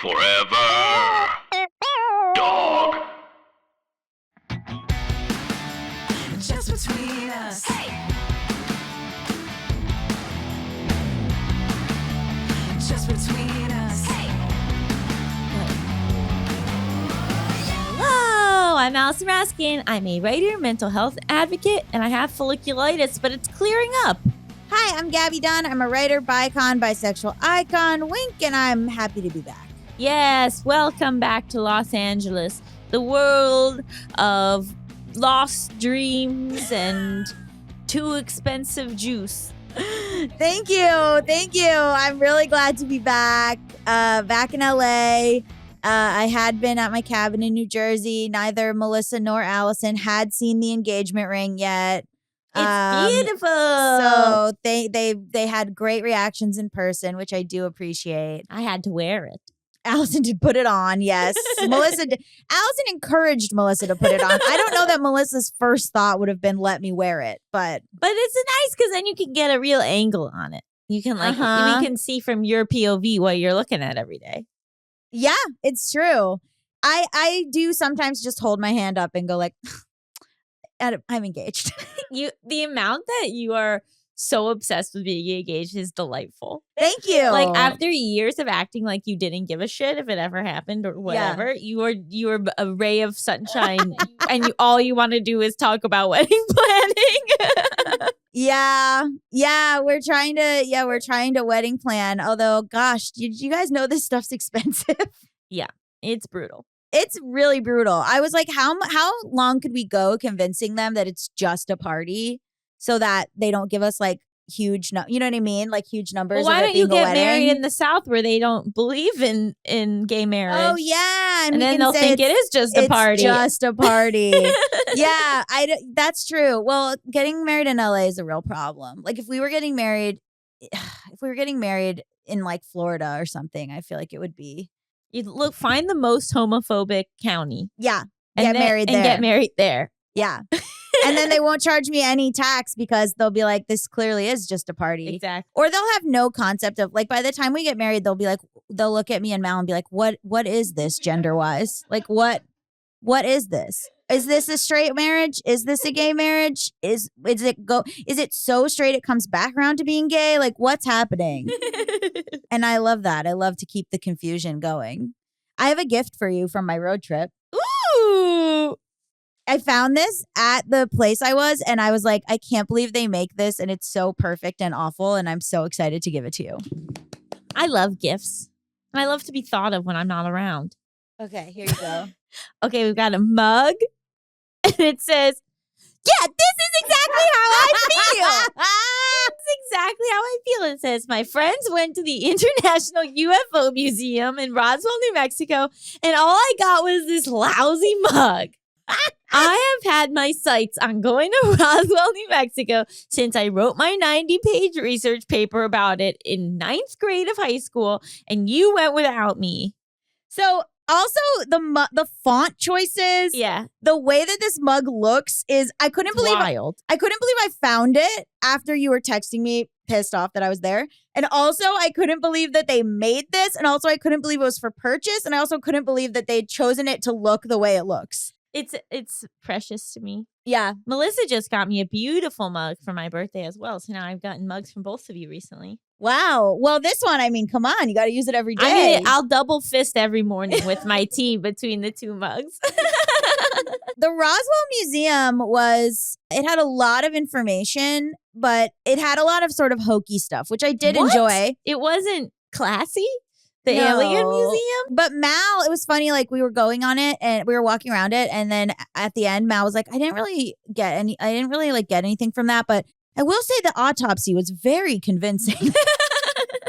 Forever. Dog. Just between us. Just between us. Hello, I'm Allison Raskin. I'm a writer, mental health advocate, and I have folliculitis, but it's clearing up. Hi, I'm Gaby Dunn. I'm a writer, bisexual icon, wink, and I'm happy to be back. Yes, welcome back to Los Angeles, the world of lost dreams and too expensive juice. Thank you. I'm really glad to be back in LA. I had been at my cabin in New Jersey. Neither Melissa nor Allison had seen the engagement ring yet. It's beautiful. So they had great reactions in person, which I do appreciate. I had to wear it. Allison did put it on, yes. Melissa did. Allison encouraged Melissa to put it on. I don't know that Melissa's first thought would have been let me wear it, but it's nice because then you can get a real angle on it. You can we can see from your POV what you're looking at every day. Yeah, it's true. I do sometimes just hold my hand up and go like, I'm engaged. The amount that you are so obsessed with being engaged is delightful. Thank you. Like after years of acting like you didn't give a shit if it ever happened or whatever, you are a ray of sunshine, and all you want to do is talk about wedding planning. Yeah, we're trying to wedding plan. Although, gosh, did you guys know this stuff's expensive? Yeah, it's brutal. It's really brutal. I was like, how long could we go convincing them that it's just a party so that they don't give us like huge, you know what I mean? Like huge numbers. Well, why don't you get married in in the South where they don't believe in gay marriage? Oh yeah, and then they'll think it is just a party. Just a party. Yeah, that's true. Well, getting married in LA is a real problem. Like if we were getting married in like Florida or something, I feel like it would be. You find the most homophobic county. Yeah, get married there. Yeah. And then they won't charge me any tax because they'll be like, this clearly is just a party. Exactly. Or they'll have no concept of, like, by the time we get married, they'll be like, they'll look at me and Mal and be like, what is this gender wise? Like, what is this? Is this a straight marriage? Is this a gay marriage? Is it so straight it comes back around to being gay? Like, what's happening? And I love that. I love to keep the confusion going. I have a gift for you from my road trip. Ooh. I found this at the place I was, and I was like, I can't believe they make this, and it's so perfect and awful, and I'm so excited to give it to you. I love gifts. I love to be thought of when I'm not around. Okay, here you go. Okay, we've got a mug, and it says, yeah, this is exactly how I feel. It's exactly how I feel. It says, my friends went to the International UFO Museum in Roswell, New Mexico, and all I got was this lousy mug. I have had my sights on going to Roswell, New Mexico since I wrote my 90-page research paper about it in 9th grade of high school, and you went without me. So also the font choices, the way that this mug looks is I couldn't believe I found it after you were texting me pissed off that I was there. And also I couldn't believe that they made this, and also I couldn't believe it was for purchase, and I also couldn't believe that they'd chosen it to look the way it looks. It's precious to me. Yeah. Melissa just got me a beautiful mug for my birthday as well. So now I've gotten mugs from both of you recently. Wow. Well, this one, I mean, come on. You got to use it every day. I'll double fist every morning with my tea between the two mugs. The Roswell Museum it had a lot of information, but it had a lot of sort of hokey stuff, which I did enjoy. It wasn't classy? The Alien Museum? But Mal, it was funny, like we were going on it and we were walking around it, and then at the end Mal was like, I didn't really get anything from that, but I will say the autopsy was very convincing.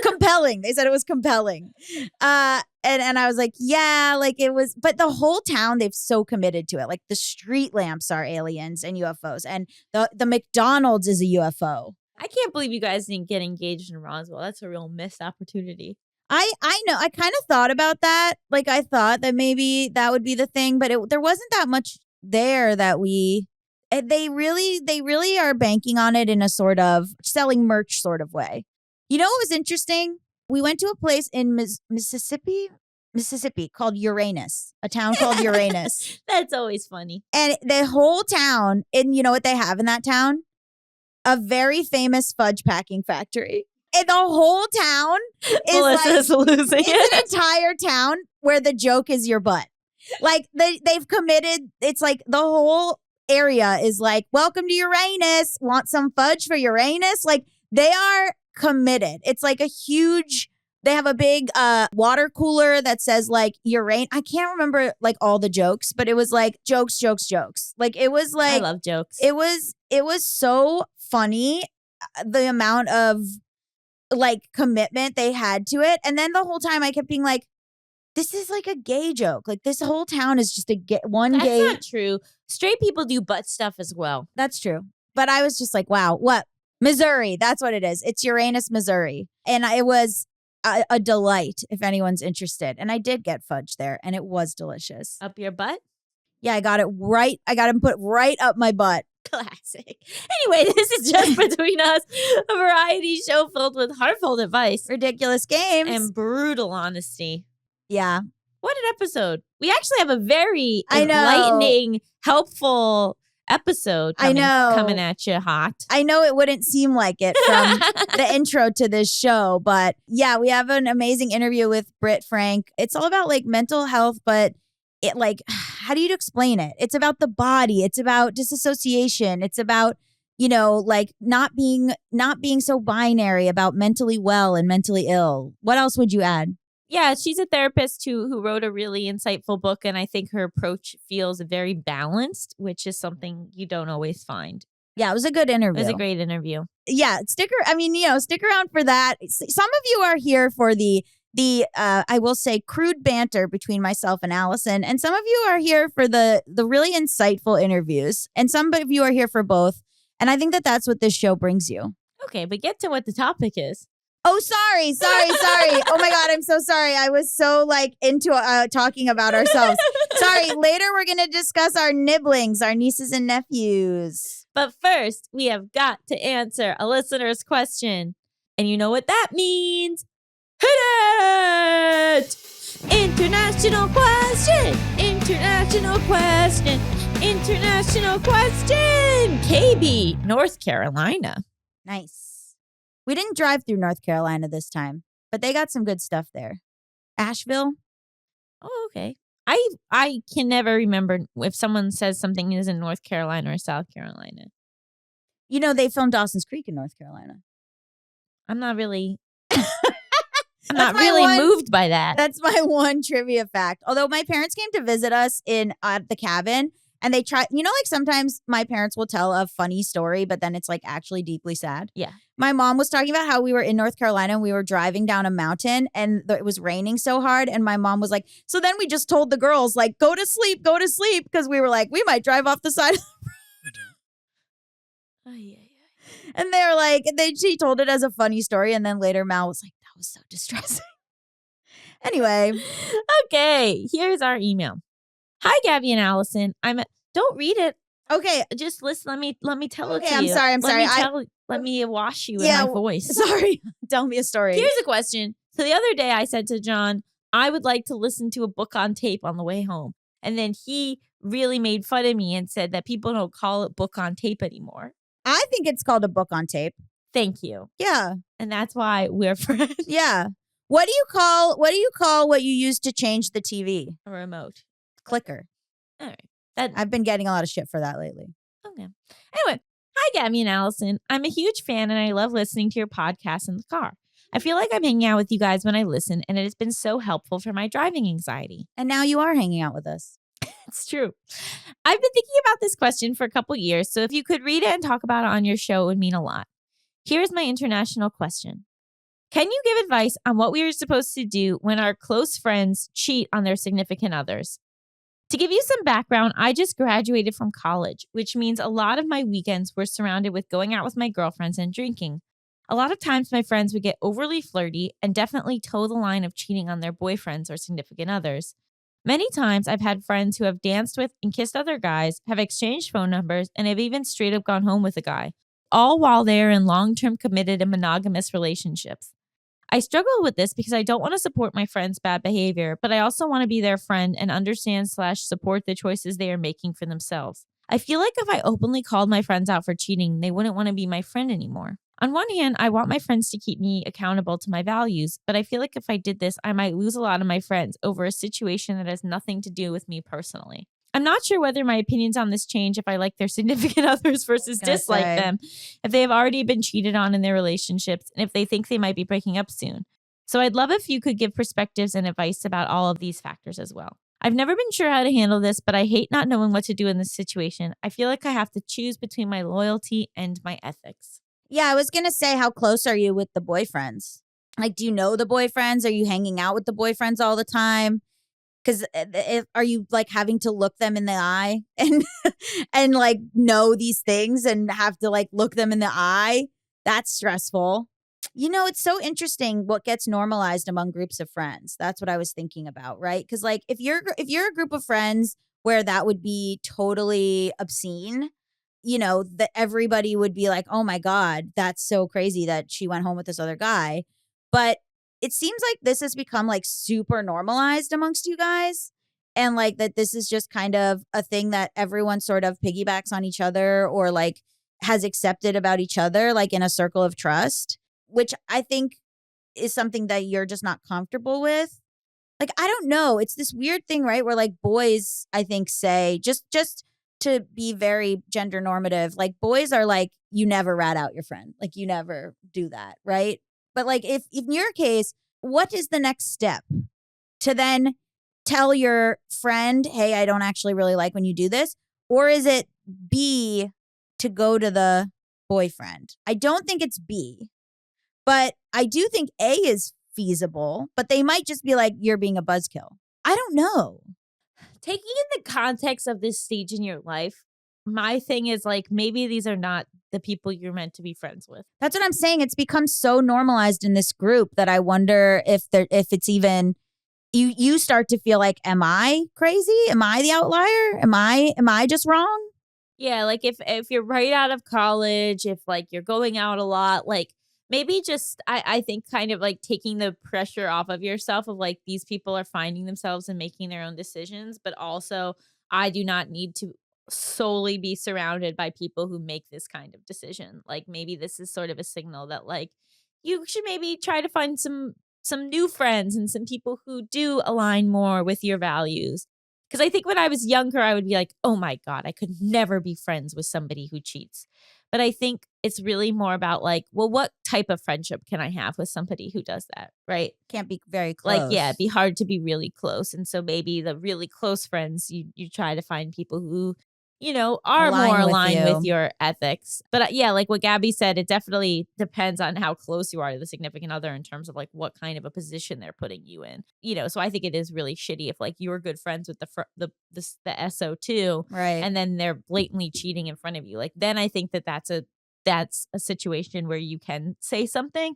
Compelling. They said it was compelling. And I was like, yeah, like it was, but the whole town, they've so committed to it. Like the street lamps are aliens and UFOs, and the McDonald's is a UFO. I can't believe you guys didn't get engaged in Roswell. That's a real missed opportunity. I know. I kind of thought about that. Like I thought that maybe that would be the thing, but there wasn't that much there that they really are banking on it in a sort of selling merch sort of way. You know what was interesting? We went to a place in Mississippi. Mississippi, called Uranus, a town called Uranus. That's always funny. And the whole town, and you know what they have in that town? A very famous fudge packing factory. And the whole town is Melissa's losing it's an entire town where the joke is your butt. Like they've committed. It's like the whole area is like, welcome to Uranus. Want some fudge for Uranus? Like they are committed. It's like a huge. They have a big water cooler that says like Uranus. I can't remember like all the jokes, but it was like jokes. Like it was like I love jokes. It was so funny, the amount of like commitment they had to it. And then the whole time I kept being like, this is like a gay joke. Like this whole town is just a gay one That's gay. not true. Straight people do butt stuff as well. That's true. But I was just like, wow, what? Missouri. That's what it is. It's Uranus, Missouri. And it was a delight if anyone's interested. And I did get fudge there and it was delicious. Up your butt? Yeah, I got it right. I got it put right up my butt. Classic. Anyway, this is Just Between Us, a variety show filled with heartfelt advice Ridiculous games. and brutal honesty. Yeah. What an episode. We actually have a very I know. enlightening, helpful episode I know. coming at you hot. I know it wouldn't seem like it from the intro to this show, but yeah, we have an amazing interview with Brit Frank. It's all about like mental health, but it like, how do you explain it? It's about the body. It's about disassociation. It's about, you know, like not being so binary about mentally well and mentally ill. What else would you add? Yeah, she's a therapist who wrote a really insightful book, and I think her approach feels very balanced, which is something you don't always find. Yeah, it was a good interview. It was a great interview. Yeah, stick around for that. Some of you are here for the I will say crude banter between myself and Allison, and some of you are here for the really insightful interviews, and some of you are here for both. And I think that that's what this show brings you. Okay, but get to what the topic is. Oh, sorry. Oh my God, I'm so sorry. I was so like into talking about ourselves. Sorry. Later, we're going to discuss our Niblings, our nieces and nephews. But first, we have got to answer a listener's question. And you know what that means. Hit it! International question! Gaby, North Carolina. Nice. We didn't drive through North Carolina this time, but they got some good stuff there. Asheville. Oh, okay. I can never remember if someone says something is in North Carolina or South Carolina. You know, they filmed Dawson's Creek in North Carolina. I'm not really my moved by that. That's my one trivia fact. Although my parents came to visit us in the cabin, and they tried, you know, like sometimes my parents will tell a funny story, but then it's like actually deeply sad. Yeah. My mom was talking about how we were in North Carolina and we were driving down a mountain and it was raining so hard. And my mom was like, so then we just told the girls, like, go to sleep. Because we were like, we might drive off the side of the road. And they were like, she told it as a funny story. And then later Mal was like, that was so distressing. Anyway. Okay, here's our email. Hi, Gaby and Allison. Don't read it. Okay. Just listen. Let me tell it Okay, to I'm you. sorry. Let me wash you in my voice. Sorry. Tell me a story. Here's a question. So the other day I said to John, I would like to listen to a book on tape on the way home. And then he really made fun of me and said that people don't call it book on tape anymore. I think it's called a book on tape. Thank you. Yeah. And that's why we're friends. Yeah. What do you call what you use to change the TV? A remote. Clicker. All right. I've been getting a lot of shit for that lately. Okay. Anyway, hi, Gaby and Allison. I'm a huge fan and I love listening to your podcast in the car. I feel like I'm hanging out with you guys when I listen, and it has been so helpful for my driving anxiety. And now you are hanging out with us. It's true. I've been thinking about this question for a couple years, so if you could read it and talk about it on your show, it would mean a lot. Here's my international question. Can you give advice on what we are supposed to do when our close friends cheat on their significant others? To give you some background, I just graduated from college, which means a lot of my weekends were surrounded with going out with my girlfriends and drinking. A lot of times my friends would get overly flirty and definitely toe the line of cheating on their boyfriends or significant others. Many times I've had friends who have danced with and kissed other guys, have exchanged phone numbers, and have even straight up gone home with a guy, all while they are in long-term committed and monogamous relationships. I struggle with this because I don't want to support my friend's bad behavior, but I also want to be their friend and understand/support the choices they are making for themselves. I feel like if I openly called my friends out for cheating, they wouldn't want to be my friend anymore. On one hand, I want my friends to keep me accountable to my values, but I feel like if I did this, I might lose a lot of my friends over a situation that has nothing to do with me personally. I'm not sure whether my opinions on this change if I like their significant others versus dislike them, if they have already been cheated on in their relationships, and if they think they might be breaking up soon. So I'd love if you could give perspectives and advice about all of these factors as well. I've never been sure how to handle this, but I hate not knowing what to do in this situation. I feel like I have to choose between my loyalty and my ethics. Yeah, I was going to say, how close are you with the boyfriends? Like, do you know the boyfriends? Are you hanging out with the boyfriends all the time? Because are you like having to look them in the eye and like know these things and have to like look them in the eye? That's stressful. You know, it's so interesting what gets normalized among groups of friends. That's what I was thinking about, right? Because like if you're a group of friends where that would be totally obscene, you know, that everybody would be like, oh my God, that's so crazy that she went home with this other guy. But it seems like this has become like super normalized amongst you guys. And like that this is just kind of a thing that everyone sort of piggybacks on each other or like has accepted about each other, like in a circle of trust, which I think is something that you're just not comfortable with. Like, I don't know. It's this weird thing, right? Where like boys, I think, say just to be very gender normative, like boys are like, you never rat out your friend. Like you never do that, right? But like if in your case, what is the next step? To then tell your friend, hey, I don't actually really like when you do this? Or is it B, to go to the boyfriend? I don't think it's B, but I do think A is feasible, but they might just be like, you're being a buzzkill. I don't know. Taking in the context of this stage in your life, my thing is like, maybe these are not the people you're meant to be friends with. That's what I'm saying. It's become so normalized in this group that I wonder if it's even you start to feel like, am I crazy? Am I the outlier? Am I just wrong? Yeah, like if you're right out of college, if like you're going out a lot, like maybe just I think kind of like taking the pressure off of yourself of like these people are finding themselves and making their own decisions, but also I do not need to solely be surrounded by people who make this kind of decision. Like maybe this is sort of a signal that like you should maybe try to find some new friends and some people who do align more with your values. Because I think when I was younger, I would be like, oh my God, I could never be friends with somebody who cheats. But I think it's really more about like, well, what type of friendship can I have with somebody who does that, right? Can't be very close. Like, yeah, it'd be hard to be really close. And so maybe the really close friends, you try to find people who, you know, are Align more with aligned you. with your ethics. But yeah, like what Gaby said, it definitely depends on how close you are to the significant other in terms of like what kind of a position they're putting you in. You know, so I think it is really shitty if like you were good friends with the SO too, Right. and then they're blatantly cheating in front of you. Like then I think that's a situation where you can say something.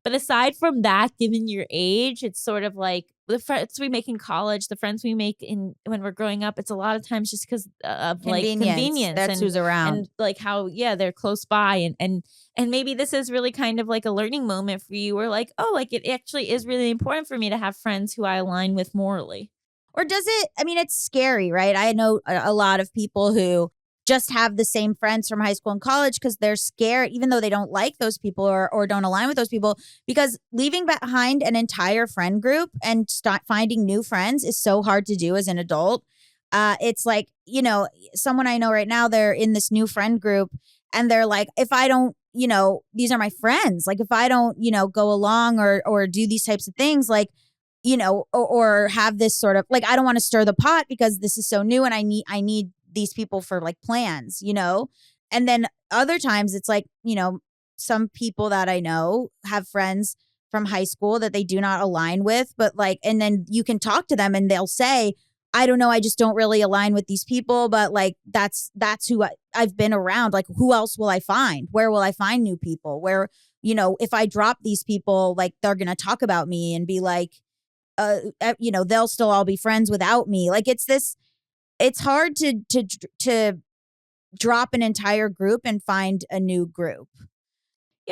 But aside from that, given your age, it's sort of like the friends we make in college, the friends we make when we're growing up, it's a lot of times just because of like convenience. That's who's around. And like how, yeah, they're close by. And maybe this is really kind of like a learning moment for you where like, oh, like it actually is really important for me to have friends who I align with morally. Or does it? I mean, it's scary, right? I know a lot of people who just have the same friends from high school and college because they're scared, even though they don't like those people or don't align with those people, because leaving behind an entire friend group and finding new friends is so hard to do as an adult. It's like, you know, someone I know right now, they're in this new friend group and they're like, if I don't, you know, these are my friends. Like if I don't, you know, go along or do these types of things, like, you know, or have this sort of like, I don't want to stir the pot because this is so new and I need these people for like plans, you know? And then other times it's like, you know, some people that I know have friends from high school that they do not align with, but like, and then you can talk to them and they'll say, I don't know, I just don't really align with these people, but like, that's who I've been around. Like, who else will I find? Where will I find new people? Where, you know, if I drop these people, like they're going to talk about me and be like, you know, they'll still all be friends without me. Like it's hard to drop an entire group and find a new group.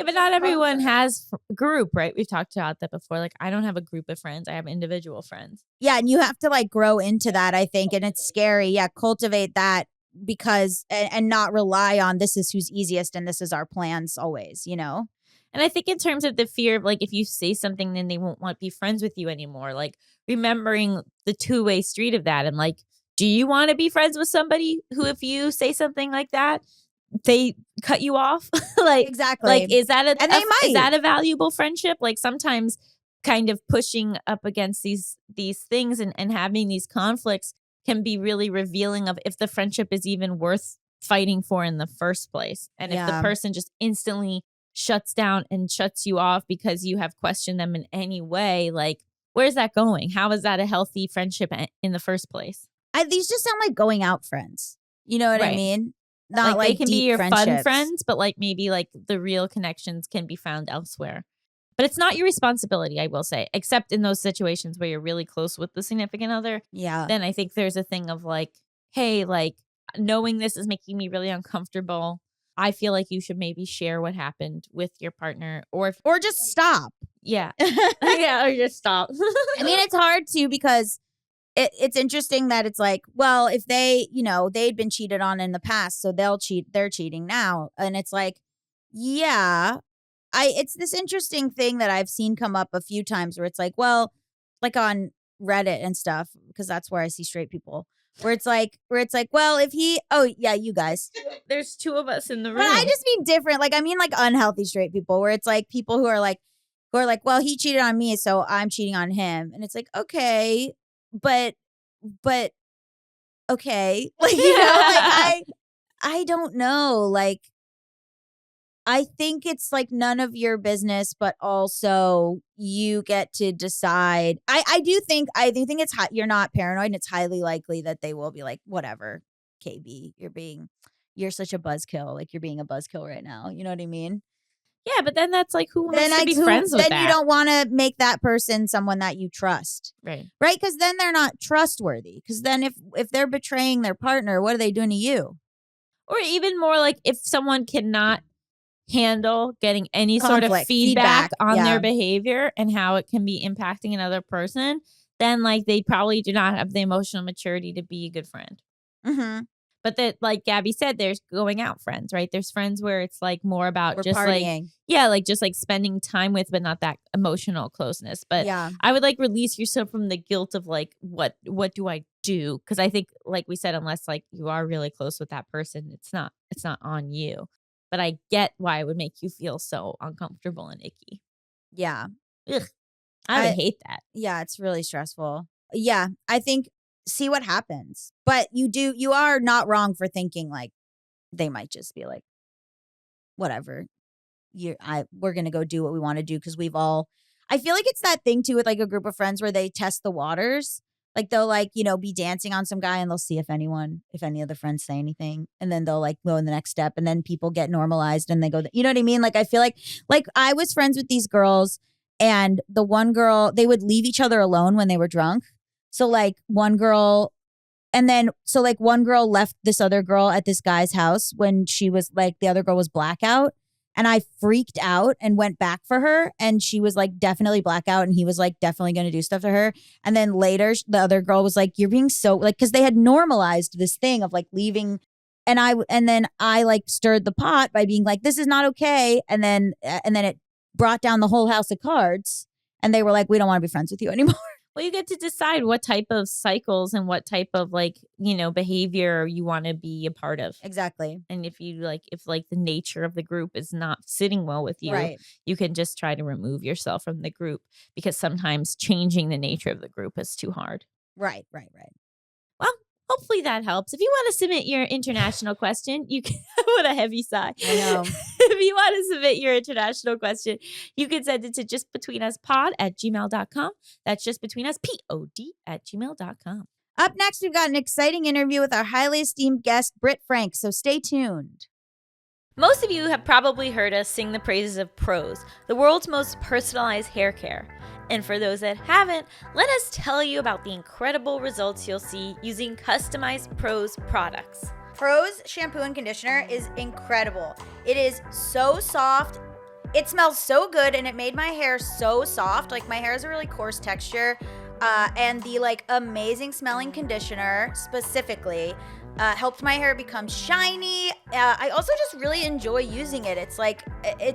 Yeah, but not everyone has a group, right? We've talked about that before. Like, I don't have a group of friends. I have individual friends. Yeah, and you have to like grow into that, I think, and it's scary. Yeah, cultivate that because and not rely on this is who's easiest and this is our plans always, you know? And I think in terms of the fear of like, if you say something, then they won't want to be friends with you anymore. Like remembering the two-way street of that. And like, do you want to be friends with somebody who, if you say something like that, they cut you off? Like, Exactly. like, is that And they is might. that a valuable friendship? Like sometimes kind of pushing up against these things and having these conflicts can be really revealing of if the friendship is even worth fighting for in the first place. And if the Yeah. person just instantly shuts down and shuts you off because you have questioned them in any way, like where's that going? How is that a healthy friendship in the first place? These just sound like going out friends. You know what I Right. mean? Not like they can be deep your fun friendships. friends, but like maybe like the real connections can be found elsewhere. But it's not your responsibility, I will say, except in those situations where you're really close with the significant other. Yeah. Then I think there's a thing of like, hey, like knowing this is making me really uncomfortable. I feel like you should maybe share what happened with your partner, or if, Or just stop. yeah, yeah, or just stop. I mean, it's hard too because it's interesting that it's like, well, if they, you know, they'd been cheated on in the past, so they're cheating now. And it's like, yeah, it's this interesting thing that I've seen come up a few times where it's like, well, like on Reddit and stuff, because that's where I see straight people. Where it's like, well, if you guys. There's two of us in the room. But I just mean different. Like, I mean like unhealthy straight people where it's like people who are like, well, he cheated on me, so I'm cheating on him. And it's like, okay, but okay. Like, you know, like I don't know. Like, I think it's like none of your business, but also you get to decide. I do think it's you're not paranoid, and it's highly likely that they will be like, whatever, KB, you're such a buzzkill. Like you're being a buzzkill right now. You know what I mean? Yeah, but then that's like who wants to be who- friends with then that? you don't want to make that person someone that you trust, Right. right? Because then they're not trustworthy. Because then if they're betraying their partner, what are they doing to you? Or even more like if someone cannot handle getting any sort of Conflict, feedback on yeah. their behavior and how it can be impacting another person, then like they probably do not have the emotional maturity to be a good friend. Mm-hmm. But that, like Gaby said, there's going out friends, right? There's friends where it's like more about We're just partying. like, yeah, like just like spending time with, but not that emotional closeness. But Yeah. I would like release yourself from the guilt of like, what do I do? Because I think, like we said, unless like you are really close with that person, it's not on you. But I get why it would make you feel so uncomfortable and icky. Yeah. Ugh, I would hate that. Yeah, it's really stressful. Yeah, I think see what happens. But you are not wrong for thinking like they might just be like, whatever. We're gonna go do what we want to do because I feel like it's that thing too with like a group of friends where they test the waters. Like they'll like, you know, be dancing on some guy and they'll see if any of the friends say anything. And then they'll like go in the next step and then people get normalized and they go, you know what I mean? Like I feel like I was friends with these girls and the one girl, they would leave each other alone when they were drunk. So like one girl left this other girl at this guy's house when she was like, the other girl was blackout. And I freaked out and went back for her. And she was like definitely blackout. And he was like definitely going to do stuff to her. And then later the other girl was like, you're being so like, because they had normalized this thing of like leaving. And then I like stirred the pot by being like, this is not okay. And then it brought down the whole house of cards. And they were like, we don't want to be friends with you anymore. Well, you get to decide what type of cycles and what type of like, you know, behavior you want to be a part of. Exactly. And if the nature of the group is not sitting well with you, Right. you can just try to remove yourself from the group because sometimes changing the nature of the group is too hard. Right. Well, hopefully that helps. If you want to submit your international question, you can. What a heavy sigh. I know. If you want to submit your international question, you can send it to justbetweenuspod@gmail.com. That's justbetweenuspod@gmail.com. Up next, we've got an exciting interview with our highly esteemed guest, Brit Frank. So stay tuned. Most of you have probably heard us sing the praises of Prose, the world's most personalized hair care. And for those that haven't, let us tell you about the incredible results you'll see using customized Prose products. Prose shampoo and conditioner is incredible. It is so soft. It smells so good and it made my hair so soft. Like my hair has a really coarse texture. And the like amazing smelling conditioner specifically helped my hair become shiny. I also just really enjoy using it. It's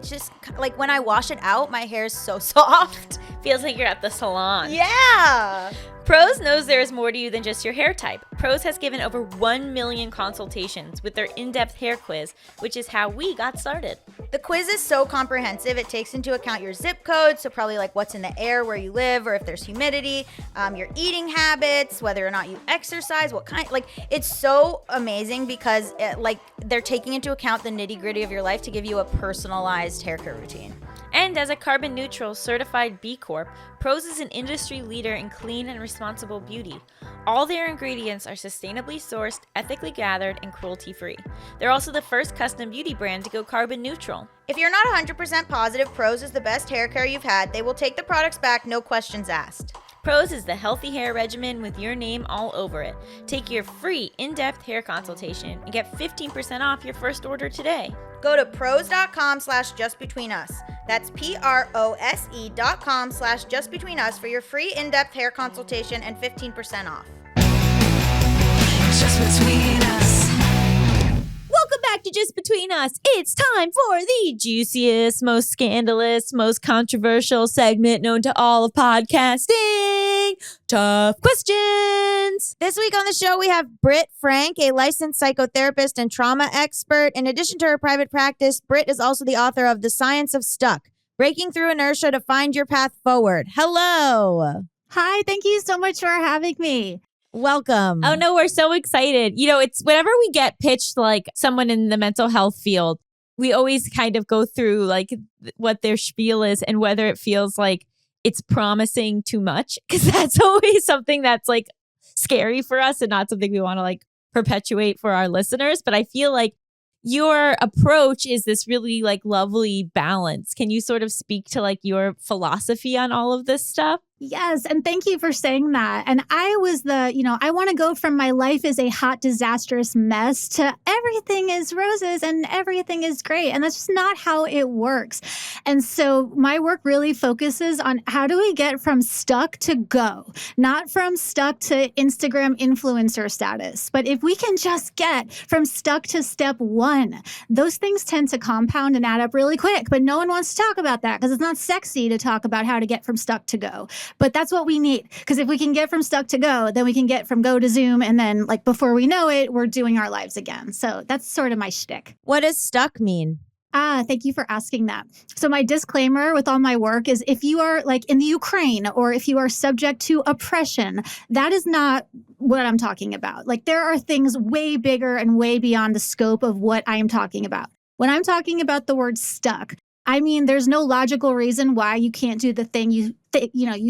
just like when I wash it out, my hair is so soft. Feels like you're at the salon. Yeah. Prose knows there is more to you than just your hair type. Prose has given over 1 million consultations with their in-depth hair quiz, which is how we got started. The quiz is so comprehensive. It takes into account your zip code, so probably like what's in the air where you live or if there's humidity, your eating habits, whether or not you exercise, what kind. Like it's so amazing because they're taking into account the nitty-gritty of your life to give you a personalized hair care routine. And as a carbon neutral certified B Corp, Prose is an industry leader in clean and responsible beauty. All their ingredients are sustainably sourced, ethically gathered, and cruelty-free. They're also the first custom beauty brand to go carbon neutral. If you're not 100% positive Prose is the best hair care you've had, they will take the products back, no questions asked. Prose is the healthy hair regimen with your name all over it. Take your free in-depth hair consultation and get 15% off your first order today. Go to prose.com/justbetweenus. That's prose.com/justbetweenus for your free in-depth hair consultation and 15% off. Just between us. Welcome back to Just Between Us. It's time for the juiciest, most scandalous, most controversial segment known to all of podcasting. Tough questions. This week on the show, we have Brit Frank, a licensed psychotherapist and trauma expert. In addition to her private practice, Brit is also the author of The Science of Stuck, Breaking Through Inertia to Find Your Path Forward. Hello. Hi, thank you so much for having me. Welcome. Oh no, we're so excited. You know, it's whenever we get pitched like someone in the mental health field, we always kind of go through like what their spiel is and whether it feels like it's promising too much, because that's always something that's like scary for us and not something we want to like perpetuate for our listeners. But I feel like your approach is this really like lovely balance. Can you sort of speak to like your philosophy on all of this stuff? Yes, and thank you for saying that. And I was I want to go from my life is a hot, disastrous mess to everything is roses and everything is great. And that's just not how it works. And so my work really focuses on how do we get from stuck to go, not from stuck to Instagram influencer status. But if we can just get from stuck to step one, those things tend to compound and add up really quick. But no one wants to talk about that because it's not sexy to talk about how to get from stuck to go. But that's what we need. Because if we can get from stuck to go, then we can get from go to Zoom. And then like before we know it, we're doing our lives again. So that's sort of my shtick. What does stuck mean? Thank you for asking that. So my disclaimer with all my work is if you are like in the Ukraine or if you are subject to oppression, that is not what I'm talking about. Like there are things way bigger and way beyond the scope of what I am talking about. When I'm talking about the word stuck, I mean, there's no logical reason why you can't do the thing you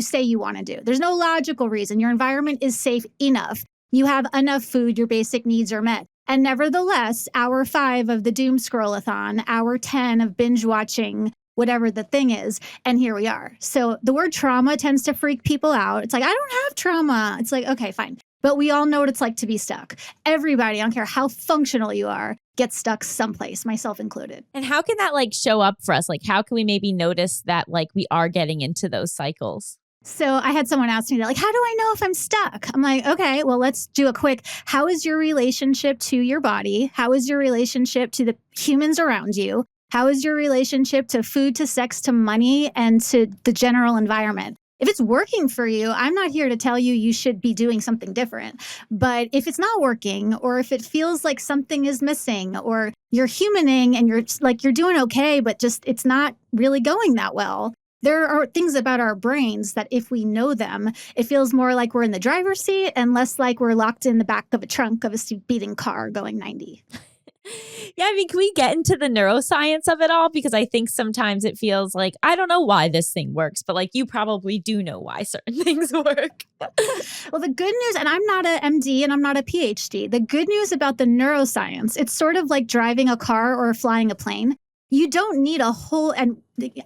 say you want to do. There's no logical reason. Your environment is safe enough. You have enough food. Your basic needs are met. And nevertheless, hour 5 of the doom scroll-a-thon, hour 10 of binge watching, whatever the thing is, and here we are. So the word trauma tends to freak people out. It's like, I don't have trauma. It's like, okay, fine. But we all know what it's like to be stuck. Everybody, I don't care how functional you are, gets stuck someplace, myself included. And how can that like show up for us? Like how can we maybe notice that like we are getting into those cycles? So I had someone ask me that, like, how do I know if I'm stuck? I'm like, okay, well, let's do a quick, how is your relationship to your body? How is your relationship to the humans around you? How is your relationship to food, to sex, to money, and to the general environment? If it's working for you, I'm not here to tell you you should be doing something different. But if it's not working, or if it feels like something is missing, or you're humaning and you're doing okay, but just it's not really going that well, there are things about our brains that if we know them, it feels more like we're in the driver's seat and less like we're locked in the back of a trunk of a speeding car going 90. Yeah, I mean, can we get into the neuroscience of it all? Because I think sometimes it feels like, I don't know why this thing works, but like you probably do know why certain things work. Well, the good news, and I'm not an MD and I'm not a PhD, the good news about the neuroscience, it's sort of like driving a car or flying a plane. You don't need a whole, and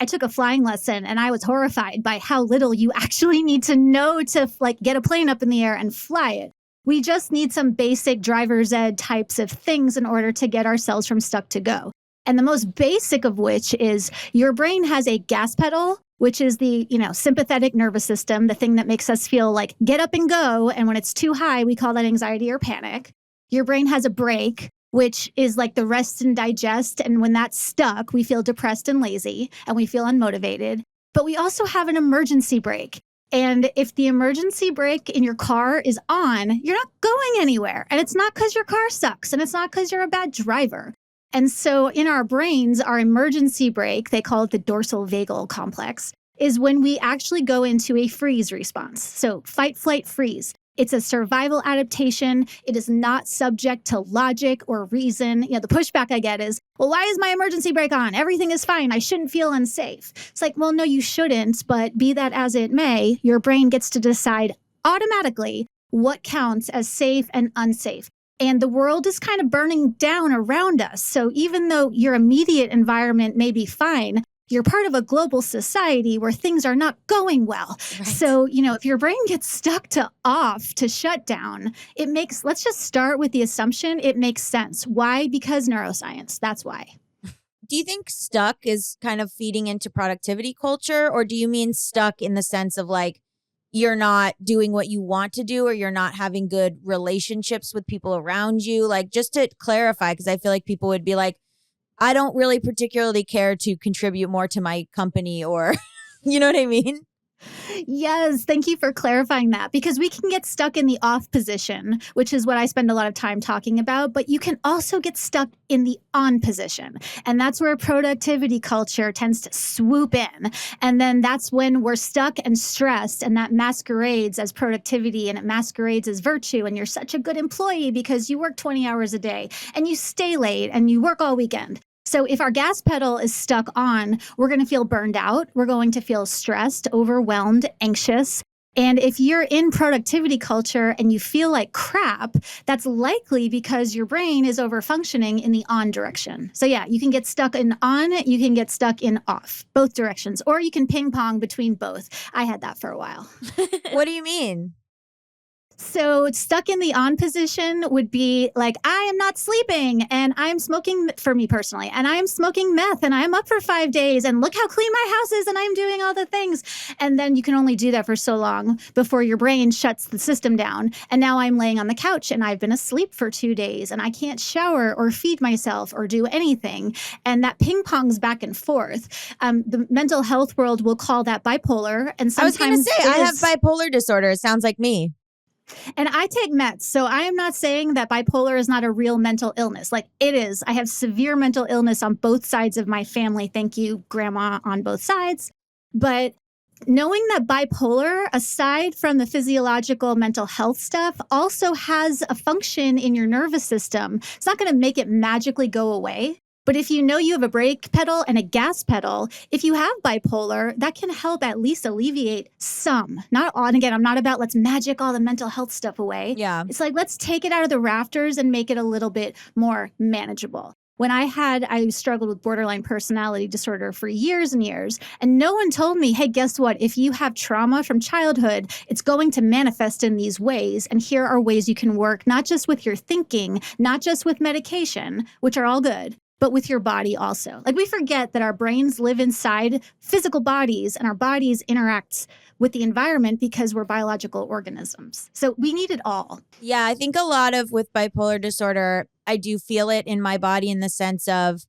I took a flying lesson and I was horrified by how little you actually need to know to like get a plane up in the air and fly it. We just need some basic driver's ed types of things in order to get ourselves from stuck to go. And the most basic of which is your brain has a gas pedal, which is the, sympathetic nervous system, the thing that makes us feel like get up and go. And when it's too high, we call that anxiety or panic. Your brain has a brake, which is like the rest and digest. And when that's stuck, we feel depressed and lazy and we feel unmotivated. But we also have an emergency brake. And if the emergency brake in your car is on, you're not going anywhere. And it's not because your car sucks. And it's not because you're a bad driver. And so in our brains, our emergency brake, they call it the dorsal vagal complex, is when we actually go into a freeze response. So fight, flight, freeze. It's a survival adaptation. It is not subject to logic or reason. The pushback I get is, well, why is my emergency brake on? Everything is fine. I shouldn't feel unsafe. It's like, well, no, you shouldn't. But be that as it may, your brain gets to decide automatically what counts as safe and unsafe. And the world is kind of burning down around us. So even though your immediate environment may be fine, you're part of a global society where things are not going well. Right. So, if your brain gets stuck to off, to shut down, let's just start with the assumption it makes sense. Why? Because neuroscience. That's why. Do you think stuck is kind of feeding into productivity culture? Or do you mean stuck in the sense of like, you're not doing what you want to do, or you're not having good relationships with people around you? Like, just to clarify, because I feel like people would be like, I don't really particularly care to contribute more to my company, or, you know what I mean? Yes, thank you for clarifying that, because we can get stuck in the off position, which is what I spend a lot of time talking about, but you can also get stuck in the on position. And that's where productivity culture tends to swoop in. And then that's when we're stuck and stressed, and that masquerades as productivity and it masquerades as virtue. And you're such a good employee because you work 20 hours a day and you stay late and you work all weekend. So if our gas pedal is stuck on, we're going to feel burned out. We're going to feel stressed, overwhelmed, anxious. And if you're in productivity culture and you feel like crap, that's likely because your brain is overfunctioning in the on direction. So yeah, you can get stuck in on, you can get stuck in off, both directions, or you can ping pong between both. I had that for a while. What do you mean? So stuck in the on position would be like, I am not sleeping and I'm smoking, for me personally, and I'm smoking meth and I'm up for 5 days and look how clean my house is and I'm doing all the things. And then you can only do that for so long before your brain shuts the system down. And now I'm laying on the couch and I've been asleep for 2 days and I can't shower or feed myself or do anything. And that ping pongs back and forth. The mental health world will call that bipolar. And I was going to say, I have bipolar disorder. It sounds like me. And I take meds. So I am not saying that bipolar is not a real mental illness. Like, it is. I have severe mental illness on both sides of my family. Thank you, grandma, on both sides. But knowing that bipolar, aside from the physiological mental health stuff, also has a function in your nervous system. It's not going to make it magically go away. But if you know you have a brake pedal and a gas pedal, if you have bipolar, that can help at least alleviate some. Not all. And again, I'm not about let's magic all the mental health stuff away. Yeah. It's like, let's take it out of the rafters and make it a little bit more manageable. When I struggled with borderline personality disorder for years and years, and no one told me, hey, guess what? If you have trauma from childhood, it's going to manifest in these ways. And here are ways you can work, not just with your thinking, not just with medication, which are all good, but with your body also. Like, we forget that our brains live inside physical bodies and our bodies interact with the environment because we're biological organisms. So we need it all. Yeah, I think a lot of with bipolar disorder, I do feel it in my body in the sense of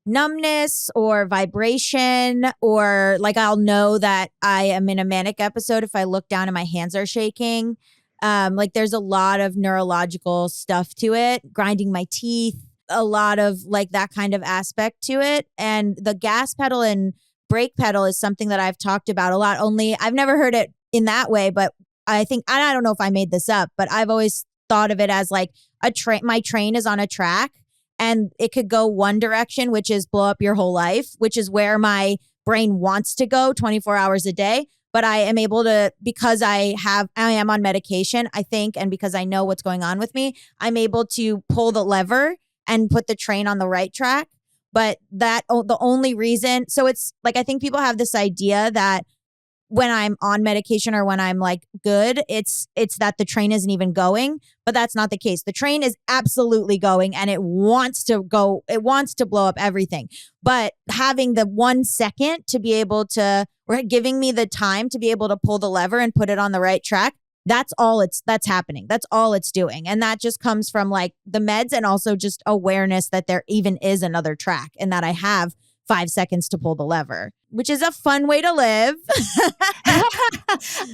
numbness or vibration, or like I'll know that I am in a manic episode if I look down and my hands are shaking. Like, there's a lot of neurological stuff to it, grinding my teeth. A lot of like that kind of aspect to it. And the gas pedal and brake pedal is something that I've talked about a lot. Only I've never heard it in that way, but I think, and I don't know if I made this up, but I've always thought of it as like a train. My train is on a track and it could go one direction, which is blow up your whole life, which is where my brain wants to go 24 hours a day. But I am able to, because I am on medication, I think, and because I know what's going on with me, I'm able to pull the lever and put the train on the right track. But the only reason, so it's like, I think people have this idea that when I'm on medication or when I'm like good, it's that the train isn't even going, but that's not the case. The train is absolutely going and it wants to go, it wants to blow up everything. But having the 1 second to be able to, or giving me the time to be able to pull the lever and put it on the right track, that's happening. That's all it's doing. And that just comes from like the meds and also just awareness that there even is another track and that I have 5 seconds to pull the lever, which is a fun way to live.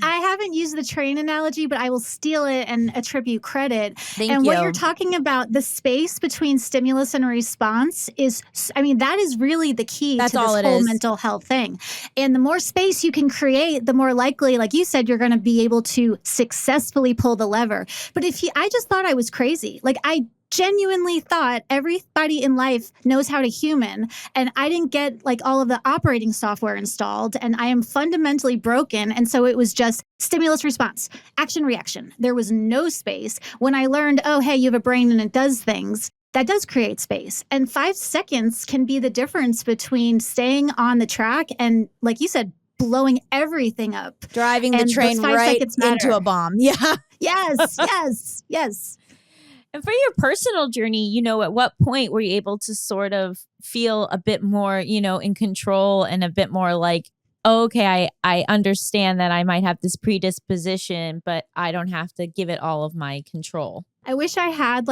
I haven't used the train analogy, but I will steal it and attribute credit. Thank and you. what you're talking about, the space between stimulus and response is, I mean, that is really the key That's to all this it whole is. mental health thing. And the more space you can create, the more likely, like you said, you're going to be able to successfully pull the lever. But I just thought I was crazy. Like I genuinely thought everybody in life knows how to human, and I didn't get like all of the operating software installed, and I am fundamentally broken. And so it was just stimulus response, action reaction. There was no space. When I learned, oh, hey, you have a brain and it does things, that does create space. And 5 seconds can be the difference between staying on the track and, like you said, blowing everything up. Driving the And train those 5 right seconds matter. into a bomb. Yeah. Yes. And for your personal journey, you know, at what point were you able to sort of feel a bit more, you know, in control and a bit more like, oh, okay, I understand that I might have this predisposition, but I don't have to give it all of my control. I wish I had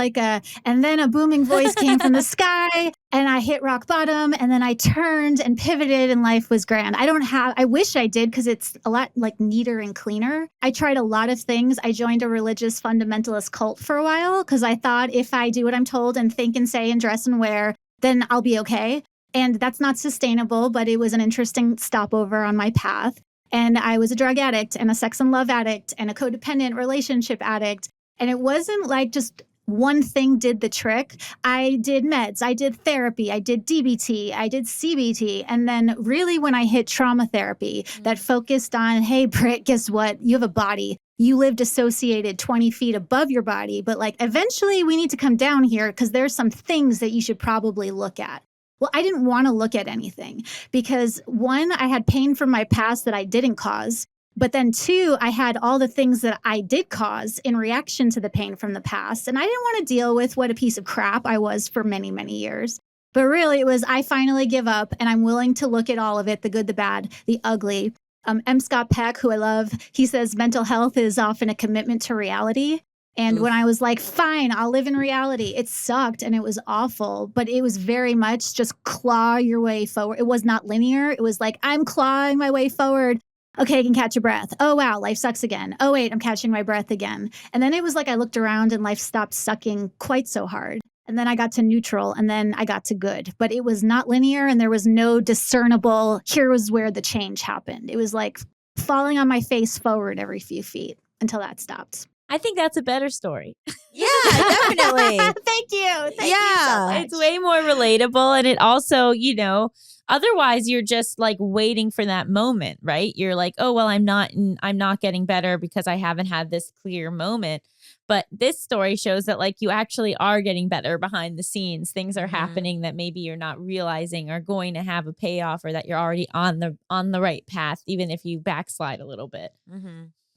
and then a booming voice came from the sky and I hit rock bottom and then I turned and pivoted and life was grand. I wish I did because it's a lot like neater and cleaner. I tried a lot of things. I joined a religious fundamentalist cult for a while because I thought if I do what I'm told and think and say and dress and wear, then I'll be okay. And that's not sustainable, but it was an interesting stopover on my path. And I was a drug addict and a sex and love addict and a codependent relationship addict. And it wasn't like just one thing did the trick. I did meds, I did therapy, I did DBT, I did CBT. And then really when I hit trauma therapy that focused on, hey, Britt, guess what? You have a body. You live dissociated 20 feet above your body. But like eventually we need to come down here because there's some things that you should probably look at. Well, I didn't want to look at anything because 1, I had pain from my past that I didn't cause. But then 2, I had all the things that I did cause in reaction to the pain from the past. And I didn't want to deal with what a piece of crap I was for many, many years. But really, it was I finally give up and I'm willing to look at all of it, the good, the bad, the ugly. M. Scott Peck, who I love, he says mental health is often a commitment to reality. And when I was like, fine, I'll live in reality, it sucked and it was awful, but it was very much just claw your way forward. It was not linear. It was like, I'm clawing my way forward. Okay, I can catch a breath. Oh, wow, life sucks again. Oh, wait, I'm catching my breath again. And then it was like I looked around and life stopped sucking quite so hard. And then I got to neutral and then I got to good. But it was not linear and there was no discernible, here was where the change happened. It was like falling on my face forward every few feet until that stopped. I think that's a better story. Yeah, definitely. Thank you. Thank you so Yeah. much. It's way more relatable. And it also, you know, otherwise you're just like waiting for that moment, right? You're like, oh, well, I'm not getting better because I haven't had this clear moment. But this story shows that like you actually are getting better behind the scenes. Things are happening that maybe you're not realizing are going to have a payoff, or that you're already on the right path, even if you backslide a little bit.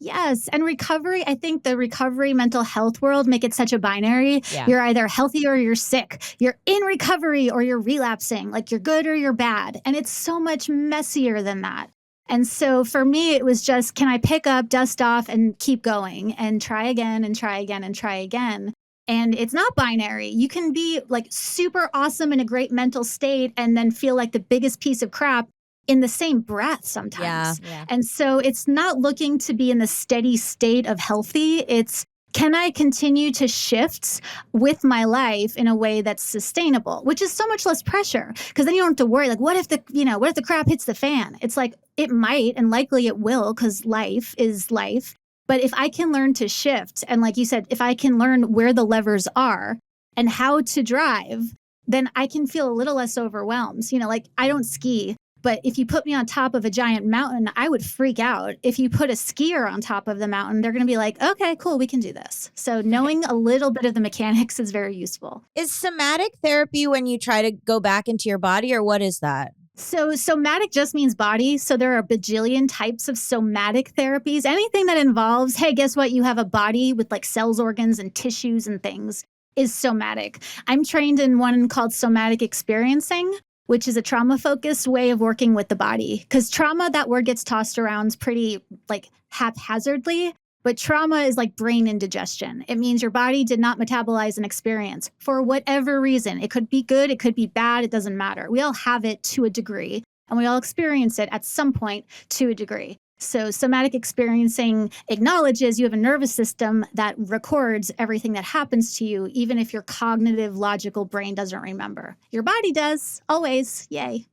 Yes. And recovery, I think the recovery mental health world make it such a binary. Yeah. You're either healthy or you're sick. You're in recovery or you're relapsing. Like you're good or you're bad. And it's so much messier than that. And so for me, it was just, can I pick up, dust off, and keep going and try again and try again and try again. And it's not binary. You can be like super awesome in a great mental state and then feel like the biggest piece of crap in the same breath sometimes. Yeah. And so it's not looking to be in the steady state of healthy. It's, can I continue to shift with my life in a way that's sustainable, which is so much less pressure, because then you don't have to worry, like, what if the crap hits the fan? It's like, it might, and likely it will, because life is life. But if I can learn to shift, and like you said, if I can learn where the levers are and how to drive, then I can feel a little less overwhelmed. You know, like I don't ski, but if you put me on top of a giant mountain, I would freak out. If you put a skier on top of the mountain, they're going to be like, okay, cool, we can do this. So knowing a little bit of the mechanics is very useful. Is somatic therapy when you try to go back into your body, or what is that? So somatic just means body. So there are a bajillion types of somatic therapies. Anything that involves, hey, guess what? You have a body with like cells, organs, and tissues and things is somatic. I'm trained in one called somatic experiencing, which is a trauma-focused way of working with the body. Because trauma, that word gets tossed around pretty like haphazardly. But trauma is like brain indigestion. It means your body did not metabolize an experience for whatever reason. It could be good, it could be bad, it doesn't matter. We all have it to a degree, and we all experience it at some point to a degree. So somatic experiencing acknowledges you have a nervous system that records everything that happens to you, even if your cognitive, logical brain doesn't remember. Your body does, always. Yay.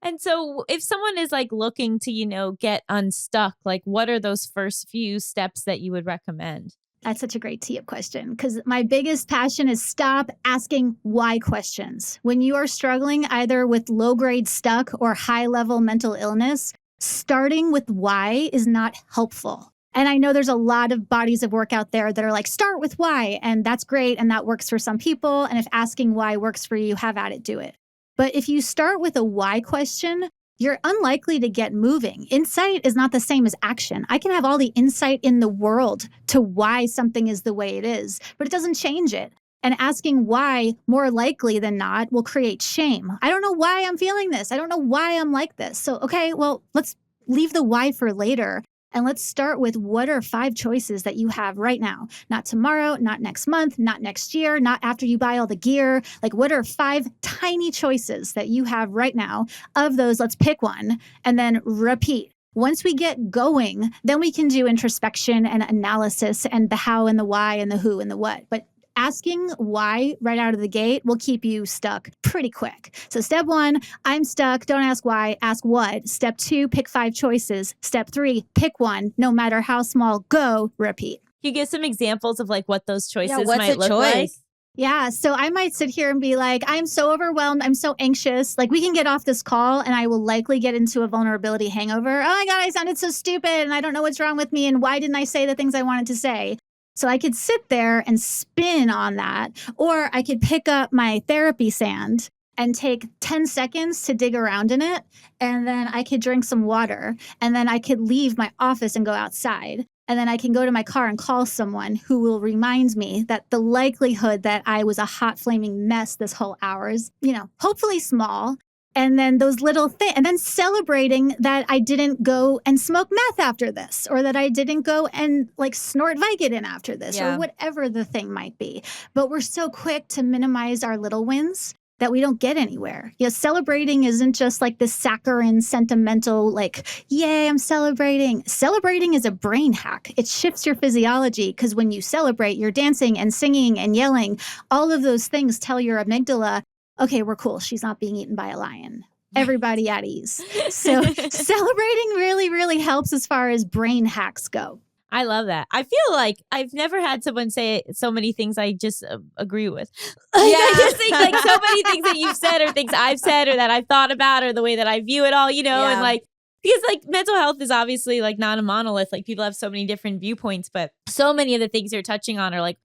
And so if someone is like looking to, get unstuck, like what are those first few steps that you would recommend? That's such a great tee-up question because my biggest passion is stop asking why questions. When you are struggling either with low-grade stuck or high-level mental illness, starting with why is not helpful. And I know there's a lot of bodies of work out there that are like, start with why, and that's great, and that works for some people. And if asking why works for you, have at it, do it. But if you start with a why question, you're unlikely to get moving. Insight is not the same as action. I can have all the insight in the world to why something is the way it is, but it doesn't change it. And asking why, more likely than not, will create shame. I don't know why I'm feeling this. I don't know why I'm like this. So, okay, well, let's leave the why for later. And let's start with what are 5 choices that you have right now? Not tomorrow, not next month, not next year, not after you buy all the gear. Like, what are 5 tiny choices that you have right now? Of those, let's pick one and then repeat. Once we get going, then we can do introspection and analysis and the how and the why and the who and the what. But asking why right out of the gate will keep you stuck pretty quick. So step 1, I'm stuck. Don't ask why, ask what. Step 2, pick 5 choices. Step 3, pick one, no matter how small, go, repeat. Can you give some examples of like what those choices what's might a look choice? like? Yeah, so I might sit here and be like, I'm so overwhelmed. I'm so anxious. Like, we can get off this call and I will likely get into a vulnerability hangover. Oh my God, I sounded so stupid and I don't know what's wrong with me. And why didn't I say the things I wanted to say? So I could sit there and spin on that, or I could pick up my therapy sand and take 10 seconds to dig around in it. And then I could drink some water. And then I could leave my office and go outside. And then I can go to my car and call someone who will remind me that the likelihood that I was a hot flaming mess this whole hour is, hopefully small. And then those little things, and then celebrating that I didn't go and smoke meth after this, or that I didn't go and like snort Vicodin after this, or whatever the thing might be. But we're so quick to minimize our little wins that we don't get anywhere. Celebrating isn't just like this saccharine, sentimental, like, yay, I'm celebrating. Celebrating is a brain hack. It shifts your physiology because when you celebrate, you're dancing and singing and yelling. All of those things tell your amygdala, okay, we're cool. She's not being eaten by a lion. Everybody at ease. So celebrating really, really helps as far as brain hacks go. I love that. I feel like I've never had someone say so many things I just agree with. I just think like so many things that you've said or things I've said or that I've thought about or the way that I view it all, and like, because like mental health is obviously like not a monolith. Like people have so many different viewpoints, but so many of the things you're touching on are like,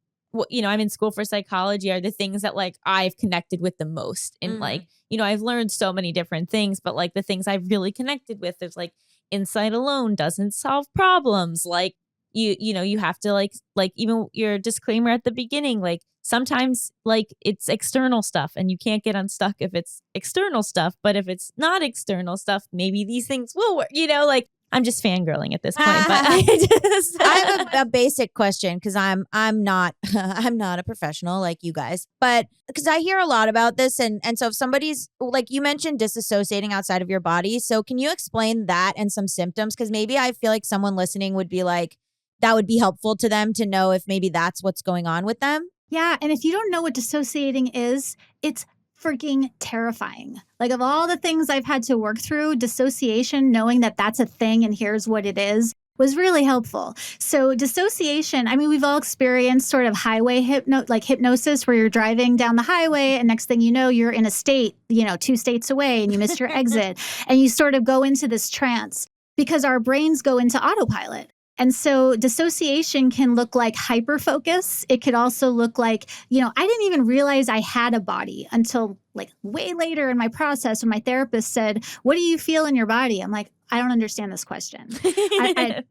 I'm in school for psychology are the things that like I've connected with the most. And like, I've learned so many different things, but like the things I've really connected with is like insight alone doesn't solve problems. Like you have to like even your disclaimer at the beginning, like sometimes like it's external stuff and you can't get unstuck if it's external stuff. But if it's not external stuff, maybe these things will work, like I'm just fangirling at this point, but I have a basic question because I'm not I'm not a professional like you guys, but because I hear a lot about this, and so if somebody's like you mentioned disassociating outside of your body, so can you explain that and some symptoms? Because maybe I feel like someone listening would be like that would be helpful to them to know if maybe that's what's going on with them. Yeah, and if you don't know what dissociating is, it's freaking terrifying. Like of all the things I've had to work through, dissociation, knowing that that's a thing and here's what it is, was really helpful. So dissociation, I mean, we've all experienced sort of highway hypnosis where you're driving down the highway and next thing you know, you're in a state, 2 states away and you missed your exit and you sort of go into this trance because our brains go into autopilot. And so dissociation can look like hyperfocus. It could also look like, I didn't even realize I had a body until like way later in my process when my therapist said, what do you feel in your body? I'm like, I don't understand this question.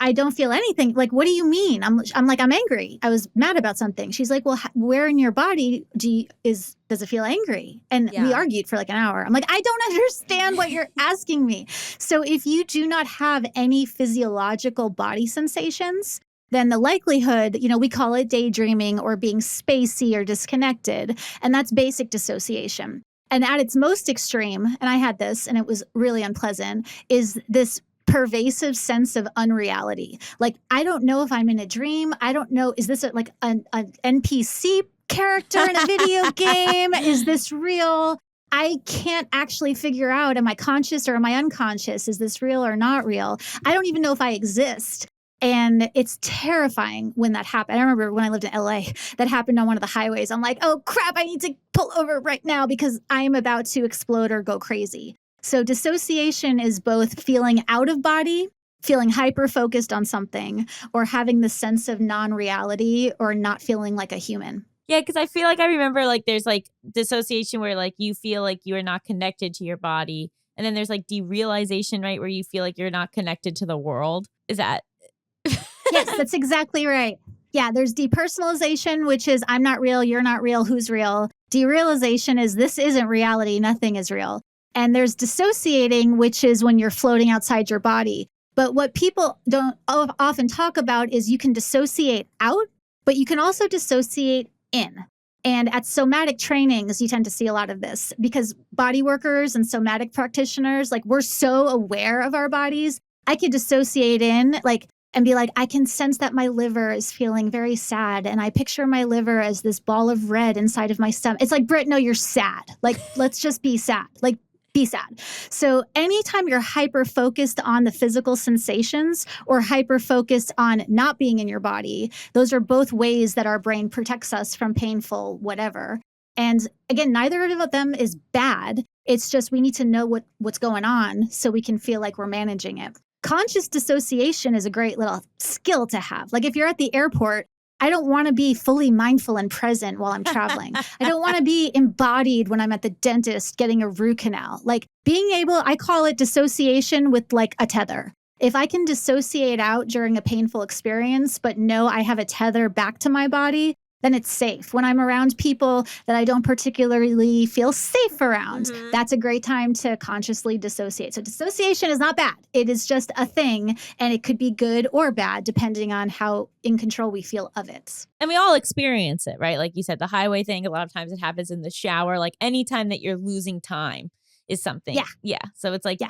I don't feel anything. Like, what do you mean? I'm like, I'm angry. I was mad about something. She's like, well, where in your body does it feel angry? And we argued for like an hour. I'm like, I don't understand what you're asking me. So if you do not have any physiological body sensations, then the likelihood, we call it daydreaming or being spacey or disconnected. And that's basic dissociation. And at its most extreme, and I had this and it was really unpleasant, is this pervasive sense of unreality. Like, I don't know if I'm in a dream. I don't know, is this like an NPC character in a video game? Is this real? I can't actually figure out, am I conscious or am I unconscious? Is this real or not real? I don't even know if I exist. And it's terrifying when that happened. I remember when I lived in LA, that happened on one of the highways. I'm like, oh crap, I need to pull over right now because I am about to explode or go crazy. So dissociation is both feeling out of body, feeling hyper-focused on something, or having the sense of non-reality or not feeling like a human. Yeah, because I feel like I remember like there's like dissociation where like you feel like you are not connected to your body. And then there's like derealization, right? Where you feel like you're not connected to the world. Is that... Yes, that's exactly right. Yeah, there's depersonalization, which is I'm not real, you're not real, who's real? Derealization is this isn't reality, nothing is real. And there's dissociating, which is when you're floating outside your body. But what people don't often talk about is you can dissociate out, but you can also dissociate in. And at somatic trainings, you tend to see a lot of this because body workers and somatic practitioners, like we're so aware of our bodies. I could dissociate in, like, and be like, I can sense that my liver is feeling very sad. And I picture my liver as this ball of red inside of my stomach. It's like, Britt, no, you're sad. Like, let's just be sad. Like, be sad. So anytime you're hyper-focused on the physical sensations or hyper-focused on not being in your body, those are both ways that our brain protects us from painful whatever. And again, neither of them is bad. It's just we need to know what's going on so we can feel like we're managing it. Conscious dissociation is a great little skill to have. Like if you're at the airport, I don't want to be fully mindful and present while I'm traveling. I don't want to be embodied when I'm at the dentist getting a root canal. Like being able, I call it dissociation with like a tether. If I can dissociate out during a painful experience, but know I have a tether back to my body, then it's safe. When I'm around people that I don't particularly feel safe around, that's a great time to consciously dissociate. So dissociation is not bad. It is just a thing, and it could be good or bad depending on how in control we feel of it. And we all experience it, right? Like you said, the highway thing, a lot of times it happens in the shower. Like anytime that you're losing time is something. Yeah. So it's like,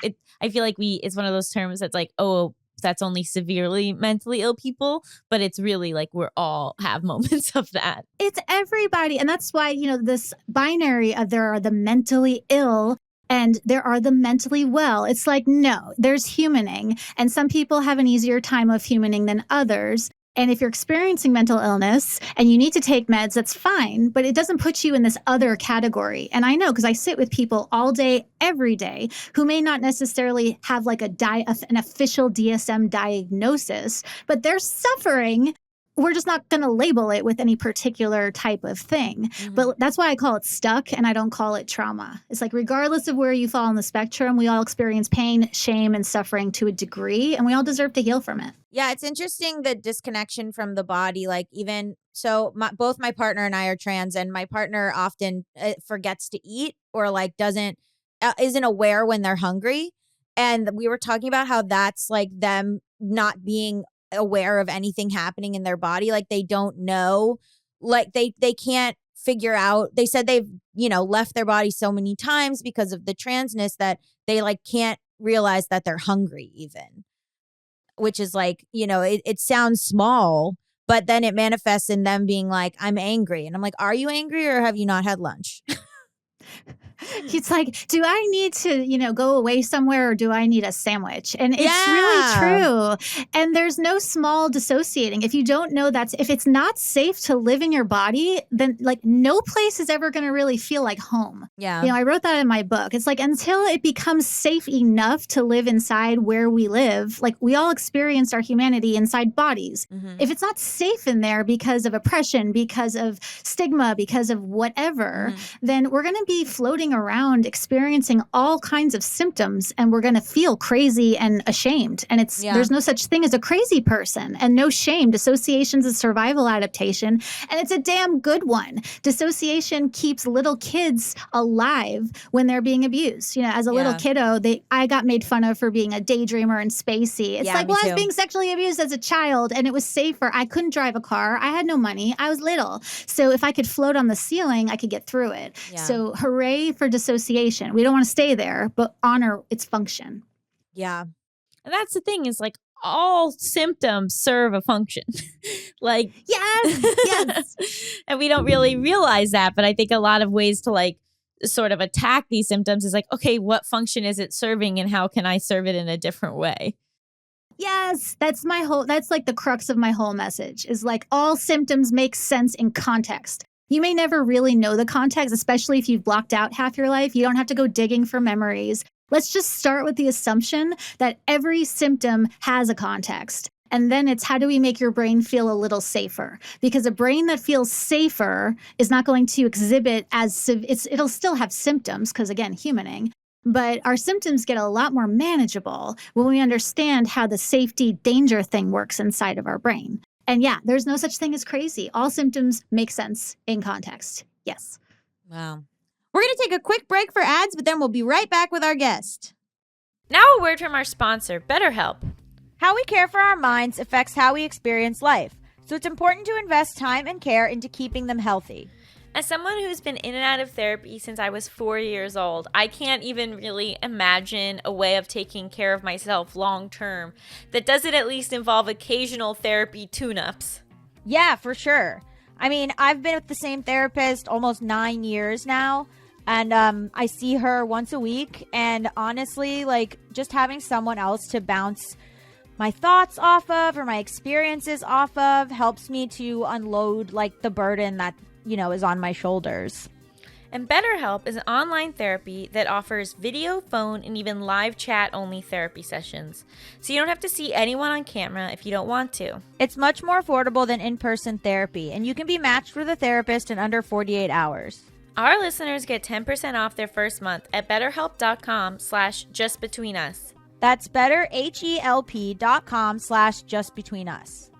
I feel like it's one of those terms that's like, oh, that's only severely mentally ill people, but it's really like we're all have moments of that. It's everybody. And that's why, this binary of there are the mentally ill and there are the mentally well. It's like, no, there's humaning. And some people have an easier time of humaning than others. And if you're experiencing mental illness and you need to take meds, that's fine, but it doesn't put you in this other category. And I know because I sit with people all day, every day, who may not necessarily have like an official DSM diagnosis, but they're suffering. We're just not going to label it with any particular type of thing. But that's why I call it stuck and I don't call it trauma. It's like regardless of where you fall on the spectrum, we all experience pain, shame, and suffering to a degree, and we all deserve to heal from it. Yeah, it's interesting the disconnection from the body. Like even so, both my partner and I are trans, and my partner often forgets to eat or like isn't aware when they're hungry. And we were talking about how that's like them not being aware of anything happening in their body. Like they don't know, like they can't figure out. They said they've, left their body so many times because of the transness that they like can't realize that they're hungry even, which is like, it sounds small, but then it manifests in them being like, I'm angry. And I'm like, are you angry or have you not had lunch? It's like, do I need to, go away somewhere or do I need a sandwich? And it's Yeah. really true. And there's no small dissociating. If you don't know if it's not safe to live in your body, then like no place is ever going to really feel like home. Yeah. I wrote that in my book. It's like until it becomes safe enough to live inside where we live, like we all experience our humanity inside bodies. Mhm. If it's not safe in there because of oppression, because of stigma, because of whatever, then we're going to be floating around experiencing all kinds of symptoms and we're going to feel crazy and ashamed. And there's no such thing as a crazy person and no shame. Dissociation's a survival adaptation and it's a damn good one. Dissociation keeps little kids alive when they're being abused. As a little kiddo, I got made fun of for being a daydreamer and spacey. It's like, me well, I was too. being sexually abused as a child and it was safer. I couldn't drive a car. I had no money. I was little. So if I could float on the ceiling, I could get through it. Yeah. So hooray for dissociation. We don't want to stay there, but honor its function. Yeah. And that's the thing is like all symptoms serve a function. Like, Yes. and we don't really realize that. But I think a lot of ways to like sort of attack these symptoms is like, okay, what function is it serving and how can I serve it in a different way? Yes, that's like the crux of my whole message is like all symptoms make sense in context. You may never really know the context, especially if you've blocked out half your life. You don't have to go digging for memories. Let's just start with the assumption that every symptom has a context. And then it's how do we make your brain feel a little safer? Because a brain that feels safer is not going to exhibit it'll still have symptoms because, again, humaning. But our symptoms get a lot more manageable when we understand how the safety danger thing works inside of our brain. And yeah, there's no such thing as crazy. All symptoms make sense in context. Yes. Wow. We're going to take a quick break for ads, but then we'll be right back with our guest. Now a word from our sponsor, BetterHelp. How we care for our minds affects how we experience life. So it's important to invest time and care into keeping them healthy. As someone who's been in and out of therapy since I was 4 years old, I can't even really imagine a way of taking care of myself long term that doesn't at least involve occasional therapy tune-ups. Yeah, for sure. I mean, I've been with the same therapist almost 9 years now, and I see her once a week. And honestly, like just having someone else to bounce my thoughts off of or my experiences off of helps me to unload like the burden that is on my shoulders. And BetterHelp is an online therapy that offers video, phone, and even live chat only therapy sessions. So you don't have to see anyone on camera if you don't want to. It's much more affordable than in-person therapy, and you can be matched with a therapist in under 48 hours. Our listeners get 10% off their first month at betterhelp.com/justbetweenus. That's betterhelp.com/justbetweenus.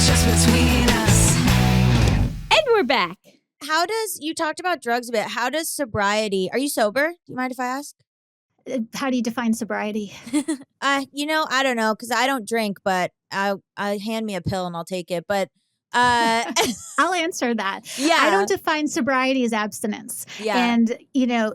Just between us. And we're back. You talked about drugs a bit. How does sobriety, are you sober? Do you mind if I ask? How do you define sobriety? I don't know because I don't drink, but I hand me a pill and I'll take it. But I'll answer that. Yeah. I don't define sobriety as abstinence. Yeah. And,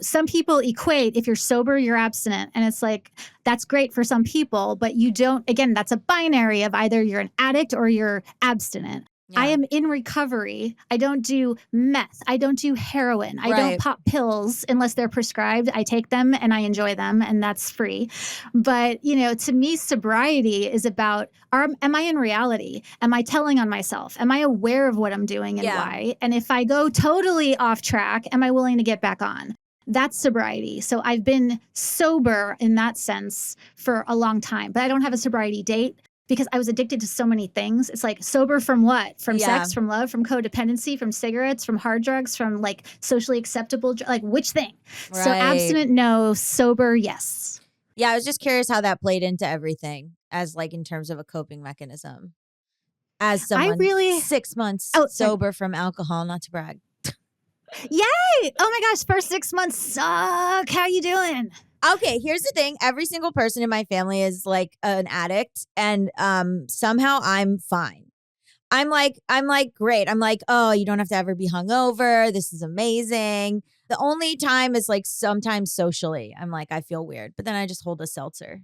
some people equate if you're sober, you're abstinent. And it's like, that's great for some people, but you don't, again, that's a binary of either you're an addict or you're abstinent. Yeah. I am in recovery. I don't do meth. I don't do heroin. I Right. don't pop pills unless they're prescribed. I take them and I enjoy them and that's free. But, to me, sobriety is about, am I in reality? Am I telling on myself? Am I aware of what I'm doing and Yeah. why? And if I go totally off track, am I willing to get back on? That's sobriety. So I've been sober in that sense for a long time, but I don't have a sobriety date. Because I was addicted to so many things. It's like sober from what? From Yeah. sex, from love, from codependency, from cigarettes, from hard drugs, from like socially acceptable, like which thing? So Right. abstinent, no. Sober, yes. Yeah, I was just curious how that played into everything as like in terms of a coping mechanism. As someone 6 months Oh, sorry. sober from alcohol, not to brag. Yay! Oh my gosh, first 6 months suck. How you doing? Okay, here's the thing. Every single person in my family is like an addict, and somehow I'm fine. I'm like great. I'm like, oh, you don't have to ever be hungover. This is amazing. The only time is like sometimes socially. I'm like, I feel weird, but then I just hold a seltzer.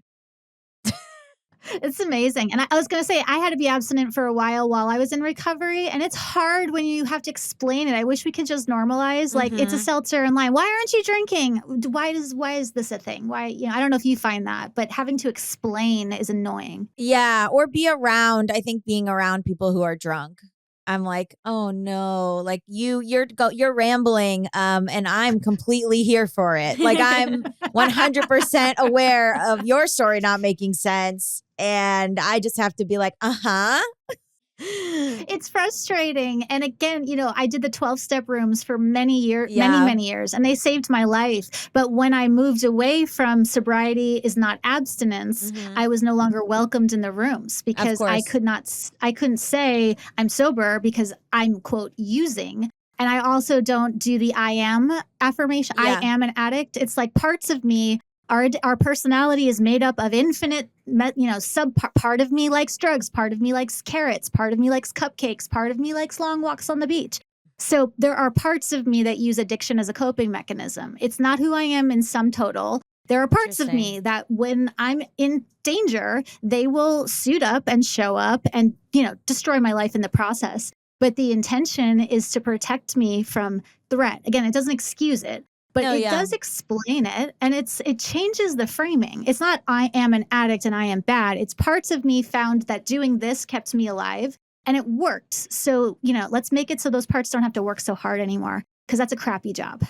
It's amazing. And I was going to say, I had to be abstinent for a while I was in recovery. And it's hard when you have to explain it. I wish we could just normalize, like, it's a seltzer and lime. Why aren't you drinking? Why is this a thing? Why, I don't know if you find that, but having to explain is annoying. Yeah, or be around. I think being around people who are drunk. I'm like, oh no, like you're rambling, and I'm completely here for it. Like I'm 100% aware of your story not making sense, and I just have to be like, It's frustrating. And again, I did the 12-step rooms for many years, Yeah. many years, and they saved my life. But when I moved away from sobriety is not abstinence, I was no longer welcomed in the rooms because I couldn't say I'm sober because I'm, quote, using. And I also don't do the I am affirmation. Yeah. I am an addict. It's like parts of me. Our personality is made up of infinite, part of me likes drugs, part of me likes carrots, part of me likes cupcakes, part of me likes long walks on the beach. So there are parts of me that use addiction as a coping mechanism. It's not who I am in sum total. There are parts of me that when I'm in danger, they will suit up and show up and, destroy my life in the process. But the intention is to protect me from threat. Again, it doesn't excuse it. But it does explain it, and it changes the framing. It's not I am an addict and I am bad. It's parts of me found that doing this kept me alive, and it worked. So, let's make it so those parts don't have to work so hard anymore, because that's a crappy job.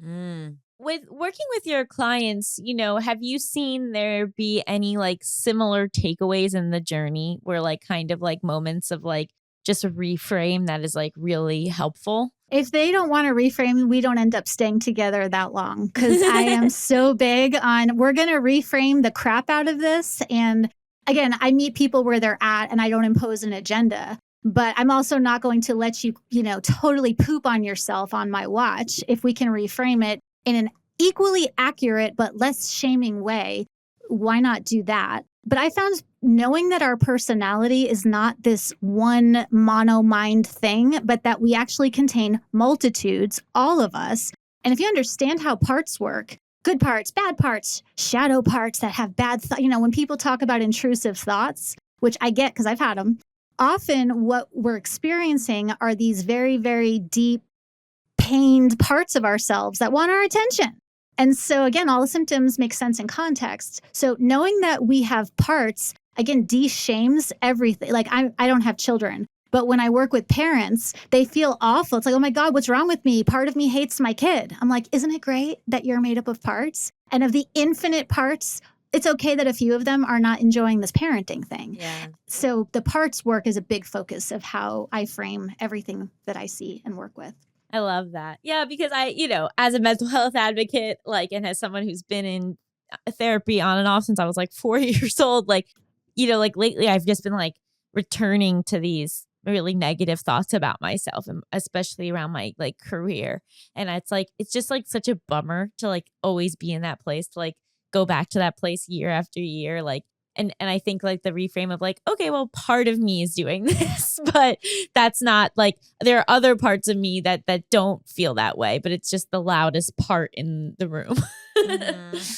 With working with your clients, have you seen there be any like similar takeaways in the journey where like kind of like moments of like just a reframe that is like really helpful? If they don't want to reframe, we don't end up staying together that long because I am so big on we're going to reframe the crap out of this. And again, I meet people where they're at and I don't impose an agenda. But I'm also not going to let you, totally poop on yourself on my watch. If we can reframe it in an equally accurate but less shaming way, why not do that? But I found knowing that our personality is not this one mono mind thing, but that we actually contain multitudes, all of us. And if you understand how parts work, good parts, bad parts, shadow parts that have bad thoughts, when people talk about intrusive thoughts, which I get because I've had them, often what we're experiencing are these very, very deep, pained parts of ourselves that want our attention. And so again, all the symptoms make sense in context. So knowing that we have parts, again, de-shames everything. Like I don't have children, but when I work with parents, they feel awful. It's like, oh my God, what's wrong with me? Part of me hates my kid. I'm like, isn't it great that you're made up of parts? And of the infinite parts, it's okay that a few of them are not enjoying this parenting thing. Yeah. So the parts work is a big focus of how I frame everything that I see and work with. I love that. Yeah, because I, as a mental health advocate, like, and as someone who's been in therapy on and off since I was like 4 years old, like, like lately I've just been like returning to these really negative thoughts about myself, and especially around my like career. And it's just like such a bummer to like always be in that place, to like go back to that place year after year, like. And I think like the reframe of like, okay, well, part of me is doing this, but that's not like, there are other parts of me that don't feel that way, but it's just the loudest part in the room.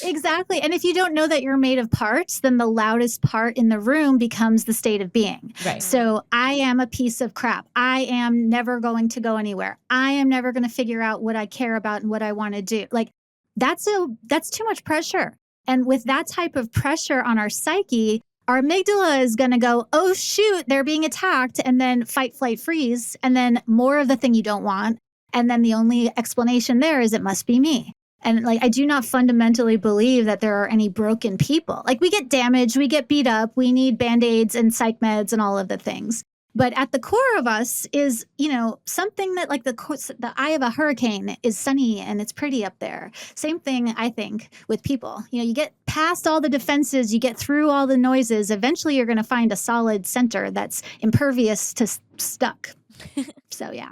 Exactly. And if you don't know that you're made of parts, then the loudest part in the room becomes the state of being. Right. So I am a piece of crap. I am never going to go anywhere. I am never going to figure out what I care about and what I want to do. Like that's too much pressure. And with that type of pressure on our psyche, our amygdala is going to go, oh, shoot, they're being attacked, and then fight, flight, freeze, and then more of the thing you don't want. And then the only explanation there is it must be me. And like, I do not fundamentally believe that there are any broken people. Like we get damaged, we get beat up, we need Band-Aids and psych meds and all of the things. But at the core of us is, something that like the eye of a hurricane is sunny and it's pretty up there. Same thing, I think, with people. You get past all the defenses, you get through all the noises. Eventually, you're going to find a solid center that's impervious to stuck. So, yeah.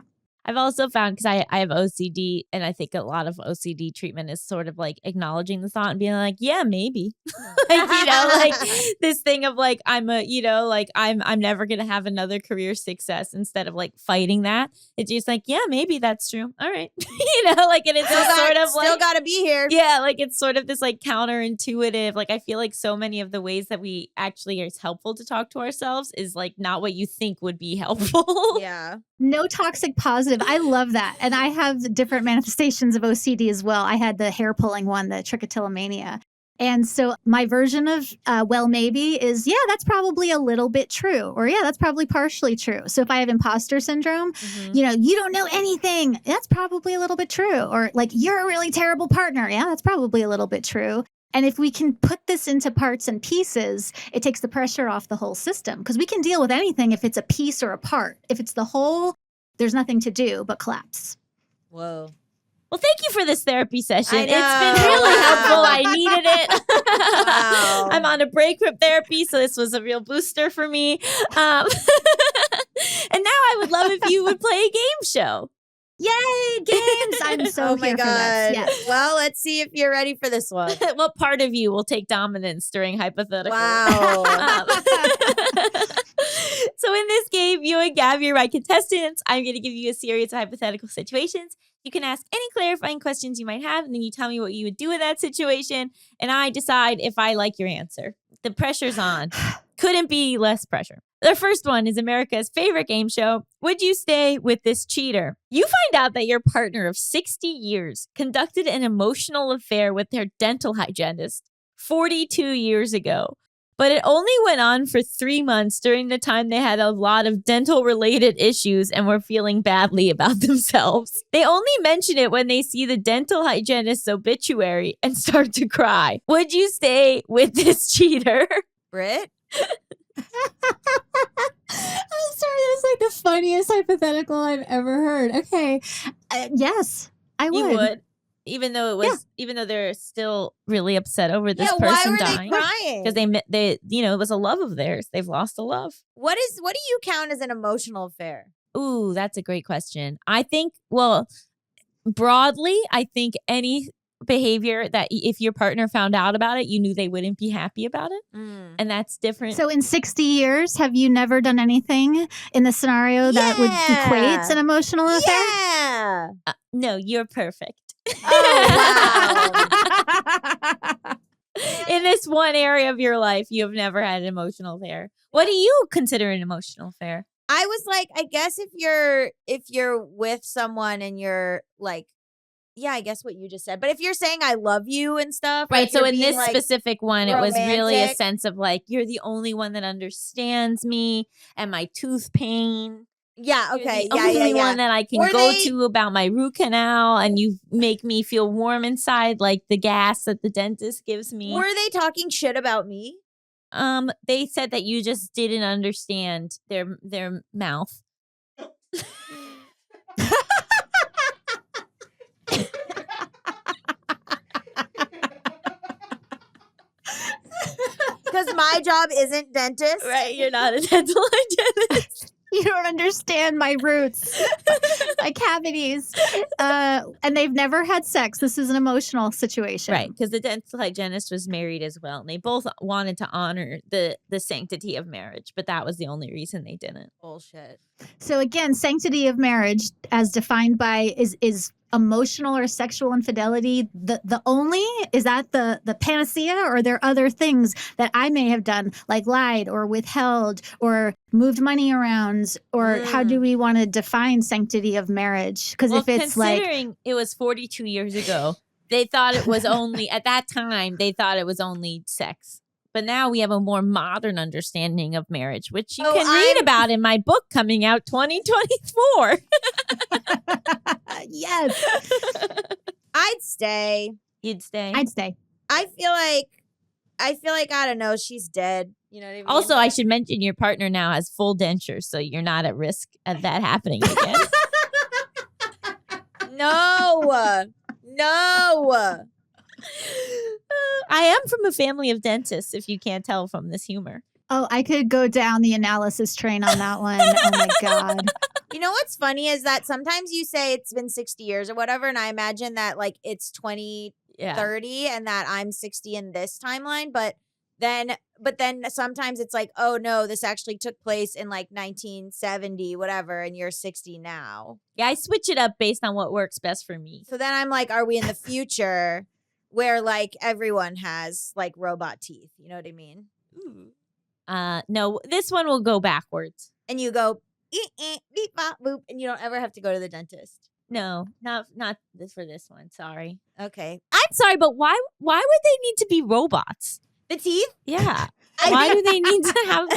I've also found, because I have OCD, and I think a lot of OCD treatment is sort of like acknowledging the thought and being like, yeah, maybe. Like, like this thing of like, I'm never going to have another career success, instead of like fighting that. It's just like, yeah, maybe that's true. All right. Like, and it's just sort of like, still got to be here. yeah, like it's sort of this like counterintuitive. Like, I feel like so many of the ways that we actually are helpful to talk to ourselves is like not what you think would be helpful. Yeah. No toxic positive. I love that. And I have different manifestations of OCD as well. I had the hair pulling one, the trichotillomania. And so my version of, well, maybe is, yeah, that's probably a little bit true. Or, yeah, that's probably partially true. So if I have imposter syndrome, you don't know anything. That's probably a little bit true. Or like, you're a really terrible partner. Yeah, that's probably a little bit true. And if we can put this into parts and pieces, it takes the pressure off the whole system, because we can deal with anything if it's a piece or a part. If it's the whole, there's nothing to do but collapse. Whoa. Well, thank you for this therapy session. I It's know. been really Wow. helpful. I needed it. Wow. I'm on a break from therapy, so this was a real booster for me. And now I would love if you would play a game show. Yay, games! I'm so Oh my here for God. this. Yes. Well, let's see if you're ready for this one. What part of you will take dominance during Hypothetical? Wow. So in this game, you and Gaby are my contestants. I'm going to give you a series of hypothetical situations. You can ask any clarifying questions you might have, and then you tell me what you would do in that situation, and I decide if I like your answer. The pressure's on. Couldn't be less pressure. The first one is America's favorite game show. Would you stay with this cheater? You find out that your partner of 60 years conducted an emotional affair with their dental hygienist 42 years ago. But it only went on for 3 months during the time they had a lot of dental-related issues and were feeling badly about themselves. They only mention it when they see the dental hygienist's obituary and start to cry. Would you stay with this cheater? Britt? I'm sorry, that's like the funniest hypothetical I've ever heard. Okay. Yes, I would. You would. Even though even though they're still really upset over this Why person were they dying. crying? Because they it was a love of theirs. They've lost a love. What do you count as an emotional affair? Ooh, that's a great question. I think, well, broadly, I think any behavior that if your partner found out about it, you knew they wouldn't be happy about it. And that's different. So in 60 years, have you never done anything in the scenario that would equate an emotional affair? Yeah. No, you're perfect. Oh, wow. In this one area of your life, you have never had an emotional affair. What do you consider an emotional affair? I was like, I guess if you're with someone and you're like, yeah, I guess what you just said. But if you're saying I love you and stuff. or Right. if So you're in being, this like, specific one, it was really a romantic. sense of like, you're the only one that understands me and my tooth pain. Yeah, You're okay. the Yeah, only yeah. one that I can Were go they- to about my root canal, and you make me feel warm inside like the gas that the dentist gives me. Were they talking shit about me? They said that you just didn't understand their mouth. Because my job isn't dentist. Right, you're not a dental hygienist. You don't understand my roots, my cavities. And they've never had sex. This is an emotional situation. Right, because the dental hygienist was married as well, and they both wanted to honor the sanctity of marriage, but that was the only reason they didn't. Bullshit. So again, sanctity of marriage as defined by is emotional or sexual infidelity the only, is that the panacea, or are there other things that I may have done, like lied or withheld or moved money around, or how do we want to define sanctity of marriage? Because Well, if it's like, considering it was 42 years ago, they thought it was only at that time they thought it was only sex. But now we have a more modern understanding of marriage, which you can read about in my book coming out 2024. yes, I'd stay. You'd stay. I'd stay. I feel like I don't know, she's dead. You know what I mean? Also, I should mention your partner now has full dentures, so you're not at risk of that happening again. No. I am from a family of dentists, if you can't tell from this humor. Oh, I could go down the analysis train on that one. Oh my God. You know what's funny is that sometimes you say it's been 60 years or whatever, and I imagine that like it's 2030 and that I'm 60 in this timeline, but then sometimes it's like, oh no, this actually took place in like 1970, whatever, and you're 60 now. Yeah, I switch it up based on what works best for me. So then I'm like, are we in the future where like everyone has like robot teeth? You know what I mean? No, this one will go backwards. And you go beep bop boop, and you don't ever have to go to the dentist. No, not this for this one. Sorry. Okay. I'm sorry, but why would they need to be robots? The teeth? Yeah. Why do they need to have?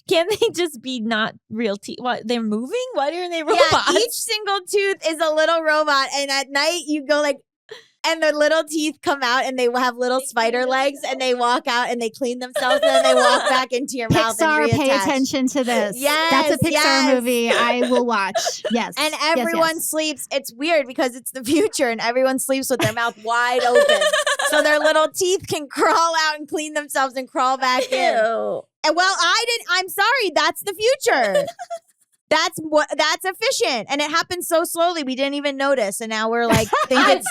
Can't they just be not real teeth? What, they're moving? Why are they robots? Yeah, each single tooth is a little robot, and at night you go like, and the little teeth come out, and they have little spider legs, and they walk out and they clean themselves, and then they walk back into your mouth. Pixar, and pay reattach. attention to this. Yes, That's a Pixar yes. movie I will watch. Yes. And Yes, everyone yes. sleeps. It's weird because it's the future, and everyone sleeps with their mouth wide open, so their little teeth can crawl out and clean themselves and crawl back in. Ew. And well, I'm sorry. That's the future. That's efficient, and it happens so slowly we didn't even notice, and now we're like,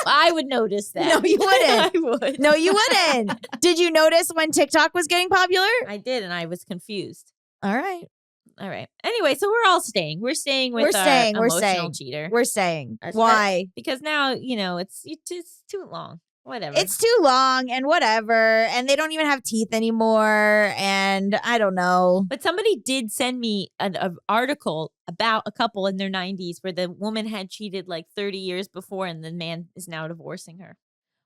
I would notice that. No, you wouldn't. I would. No, you wouldn't. Did you notice when TikTok was getting popular? I did, and I was confused. All right, Anyway, so we're all staying. We're staying with We're our staying, we're emotional staying. cheater. we're saying That's why Because now, it's too long. Whatever. it's too long and whatever, and they don't even have teeth anymore, and I don't know. But somebody did send me an article about a couple in their 90s where the woman had cheated like 30 years before, and the man is now divorcing her.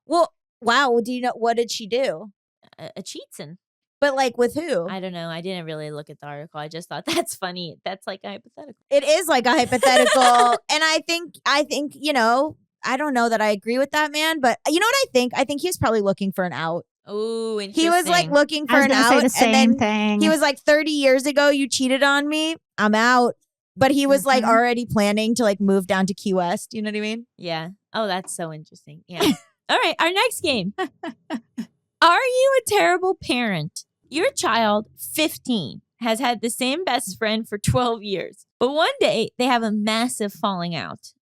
Well, wow. Do you know what did she do? A cheatsin'. But like with who? I don't know. I didn't really look at the article. I just thought that's funny. That's like a hypothetical. It is like a hypothetical, and I think I don't know that I agree with that man, but you know what I think? I think he was probably looking for an out. Oh, interesting. He was like looking I for was an gonna out, say the same and then thing. he was like, 30 years ago, you cheated on me. I'm out. But he was like Mhm. already planning to like move down to Key West. You know what I mean? Yeah. Oh, that's so interesting. Yeah. All right. Our next game. Are you a terrible parent? Your child, 15, has had the same best friend for 12 years, but one day they have a massive falling out.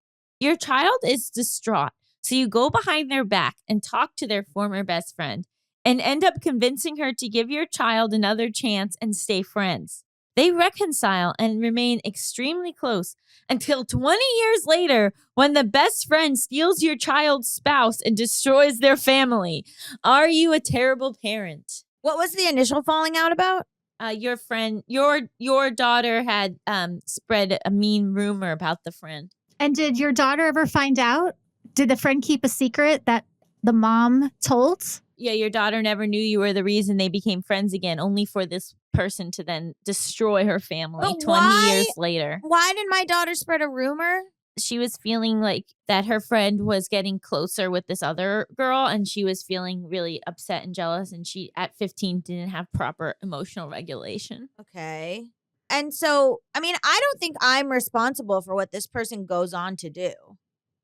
Your child is distraught, so you go behind their back and talk to their former best friend and end up convincing her to give your child another chance and stay friends. They reconcile and remain extremely close until 20 years later when the best friend steals your child's spouse and destroys their family. Are you a terrible parent? What was the initial falling out about? Your friend, your daughter had spread a mean rumor about the friend. And did your daughter ever find out? Did the friend keep a secret that the mom told? Yeah, your daughter never knew you were the reason they became friends again, only for this person to then destroy her family But 20 why- years later. Why did my daughter spread a rumor? She was feeling like that her friend was getting closer with this other girl, and she was feeling really upset and jealous, and she at 15 didn't have proper emotional regulation. Okay. And so, I mean, I don't think I'm responsible for what this person goes on to do.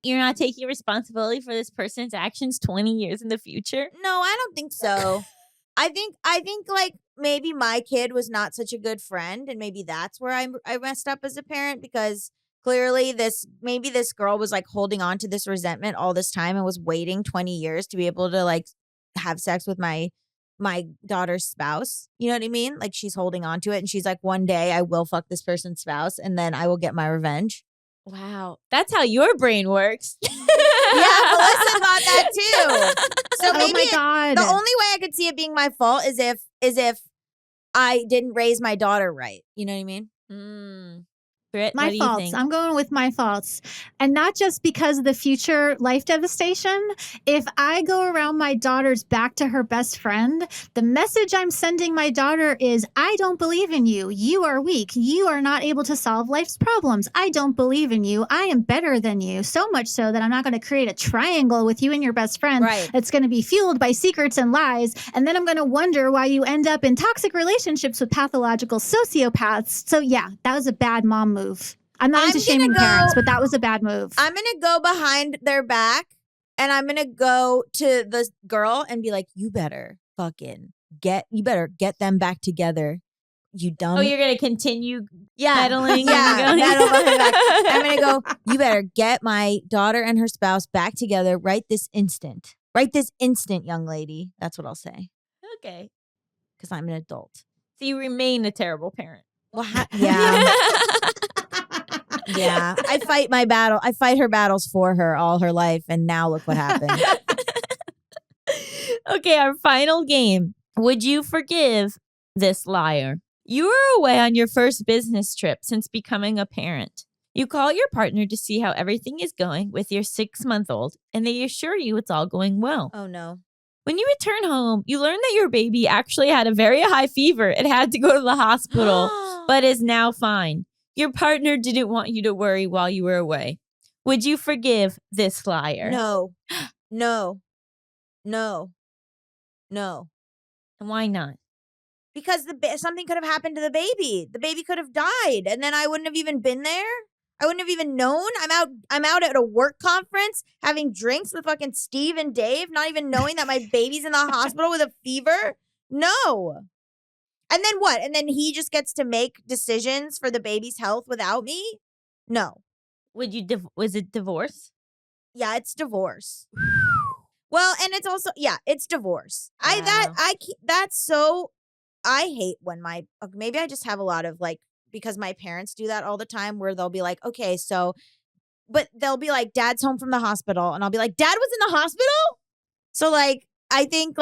You're not taking responsibility for this person's actions 20 years in the future? No, I don't think so. I think like maybe my kid was not such a good friend, and maybe that's where I messed up as a parent, because clearly this girl was like holding on to this resentment all this time and was waiting 20 years to be able to like have sex with my daughter's spouse. You know what I mean? Like she's holding on to it, and she's like, one day I will fuck this person's spouse and then I will get my revenge. Wow. That's how your brain works. Yeah, Melissa thought that too. So Oh maybe my God. the only way I could see it being my fault is if I didn't raise my daughter right. You know what I mean? Britt, what My do you faults. think? I'm going with my faults. And not just because of the future life devastation. If I go around my daughter's back to her best friend, the message I'm sending my daughter is, I don't believe in you. You are weak. You are not able to solve life's problems. I don't believe in you. I am better than you. So much so that I'm not going to create a triangle with you and your best friend. Right. It's going to be fueled by secrets and lies. And then I'm going to wonder why you end up in toxic relationships with pathological sociopaths. So yeah, that was a bad mom move. I'm not I'm into shaming gonna go- parents, but that was a bad move. I'm gonna go behind their back and I'm gonna go to the girl and be like, you better get them back together. you dumb. Oh, you're gonna continue yeah. meddling? Yeah, meddle behind her back. I'm going to go, you better get my daughter and her spouse back together right this instant. Right this instant, young lady. That's what I'll say. Okay. Because I'm an adult. So you remain a terrible parent. Well, yeah. Yeah. I fight my battle. I fight her battles for her all her life. And now look what happened. Okay, our final game. Would you forgive this liar? You were away on your first business trip since becoming a parent. You call your partner to see how everything is going with your 6-month-old, and they assure you it's all going well. Oh, no. When you return home, you learn that your baby actually had a very high fever and had to go to the hospital, but is now fine. Your partner didn't want you to worry while you were away. Would you forgive this liar? No. No. No. No. And why not? Because something could have happened to the baby. The baby could have died, and then I wouldn't have even been there. I wouldn't have even known. I'm out at a work conference having drinks with fucking Steve and Dave, not even knowing that my baby's in the hospital with a fever. No. And then what? And then he just gets to make decisions for the baby's health without me? No. Would you? Was it divorce? Yeah, it's divorce. Well, and it's also it's divorce. Wow. I hate when maybe I just have a lot of because my parents do that all the time where they'll be like, okay, so, but they'll be like, Dad's home from the hospital. And I'll be like, Dad was in the hospital? So I think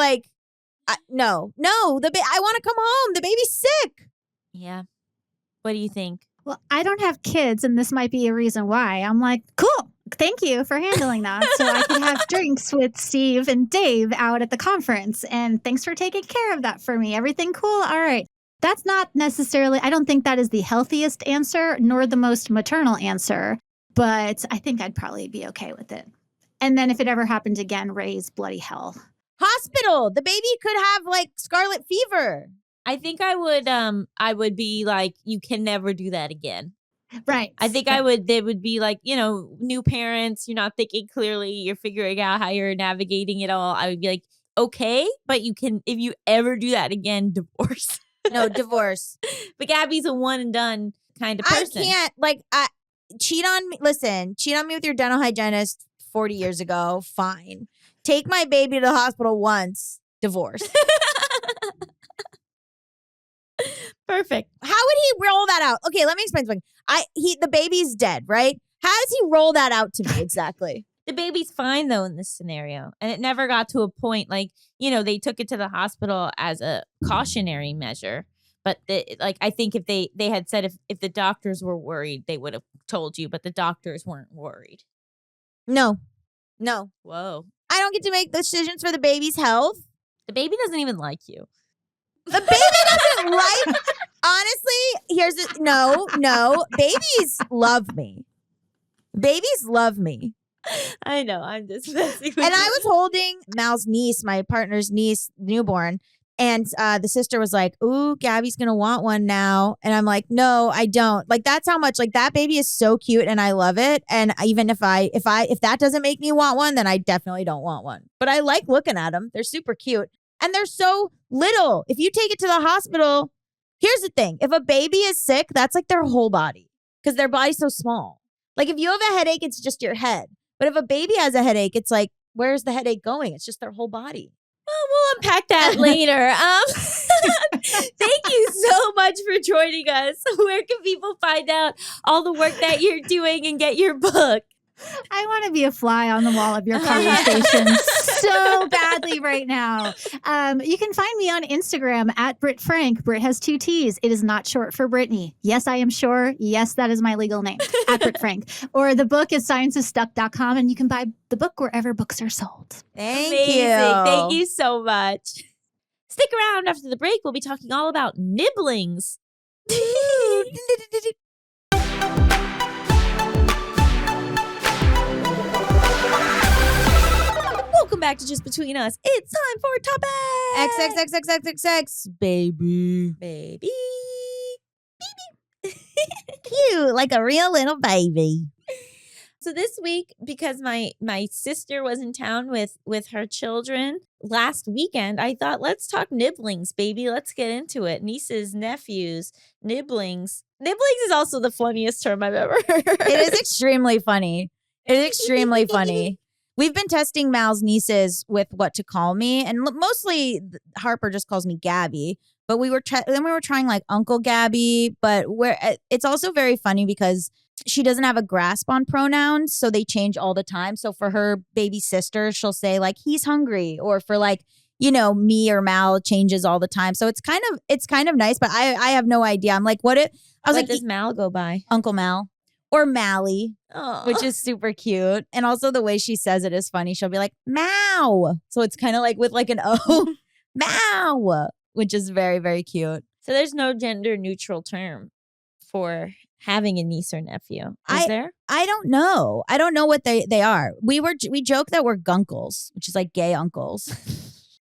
no, I want to come home. The baby's sick. Yeah. What do you think? Well, I don't have kids, and this might be a reason why. I'm like, cool. Thank you for handling that. So I can have drinks with Steve and Dave out at the conference. And thanks for taking care of that for me. Everything cool? All right. That's not necessarily, I don't think that is the healthiest answer, nor the most maternal answer. But I think I'd probably be okay with it. And then if it ever happened again, raise bloody hell. Hospital. The baby could have scarlet fever. I think I would be like, you can never do that again. Right. I think they would be like, new parents, you're not thinking clearly, you're figuring out how you're navigating it all. I would be like, okay, but you can, if you ever do that again, divorce. No, divorce. But Gabby's a one and done kind of person. I can't, cheat on me. Listen, cheat on me with your dental hygienist 40 years ago. Fine. Take my baby to the hospital once. Divorce. Perfect. How would he roll that out? Okay, let me explain something. The baby's dead, right? How does he roll that out to me exactly? The baby's fine though in this scenario. And it never got to a point they took it to the hospital as a cautionary measure. But I think if they had said if the doctors were worried, they would have told you, but the doctors weren't worried. No. Whoa. I don't get to make decisions for the baby's health. The baby doesn't even like you. The baby doesn't like. Honestly, no. Babies love me. Babies love me. I know. I'm just messing with And you. I was holding Mal's niece, my partner's niece, newborn. And the sister was like, ooh, Gabby's going to want one now. And I'm like, no, I don't. That's how much, that baby is so cute and I love it. And even if that doesn't make me want one, then I definitely don't want one. But I like looking at them. They're super cute. And they're so little. If you take it to the hospital, here's the thing. If a baby is sick, that's their whole body because their body's so small. If you have a headache, it's just your head. But if a baby has a headache, it's where's the headache going? It's just their whole body. Well, we'll unpack that later. Thank you so much for joining us. Where can people find out all the work that you're doing and get your book? I want to be a fly on the wall of your conversation so badly right now. You can find me on Instagram at Brit Frank. Brit has 2 T's. It is not short for Brittany. Yes, I am sure. Yes, that is my legal name, at Brit Frank. Or the book is scienceisstuck.com, and you can buy the book wherever books are sold. Thank Amazing. you. Thank you so much. Stick around after the break. We'll be talking all about Niblings. Welcome back to Just Between Us. It's time for topic. XXXXXX, baby. Baby. Cute, like a real little baby. So this week, because my sister was in town with her children last weekend, I thought, let's talk Niblings, baby. Let's get into it. Nieces, nephews, Niblings. Niblings is also the funniest term I've ever heard. It is extremely funny. It is extremely funny. We've been testing Mal's nieces with what to call me, and mostly Harper just calls me Gaby. But we were trying like Uncle Gaby, but it's also very funny because she doesn't have a grasp on pronouns, so they change all the time. So for her baby sister, she'll say like he's hungry, or for like me or Mal, it changes all the time. So it's kind of nice, but I have no idea. I'm like, what does Mal go by? Uncle Mal or Mally, Oh, which is super cute. And also the way she says it is funny. She'll be like Mow, so it's kind of like with like an O, Mow, which is very, very cute. so there's no gender neutral term for having a niece or nephew, is there? I don't know. I don't know what they are. We joke that we're gunkles, which is like gay uncles.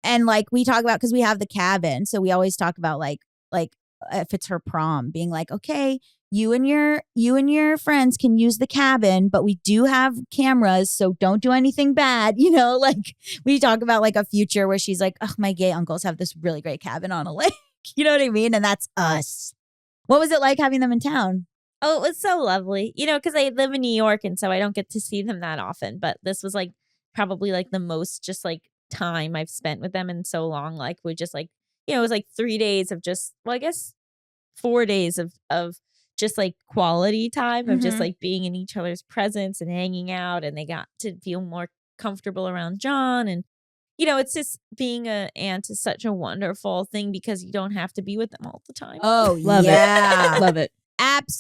And like we talk about, because we have the cabin, so we always talk about like if it's her prom, being like, okay, you and your friends can use the cabin, but we do have cameras, so don't do anything bad. Like we talk about like a future where she's like, oh, my gay uncles have this really great cabin on a lake. You know what I mean? And that's us. What was it like having them in town? Oh, it was so lovely. Because I live in New York, and so I don't get to see them that often. But this was like probably like the most just like time I've spent with them in so long. Like we just like, it was like 3 days of just, well, I guess 4 days of just like quality time of just like being in each other's presence and hanging out. And they got to feel more comfortable around John. And, it's just being an aunt is such a wonderful thing because you don't have to be with them all the time. Oh, Love yeah. it. Love it.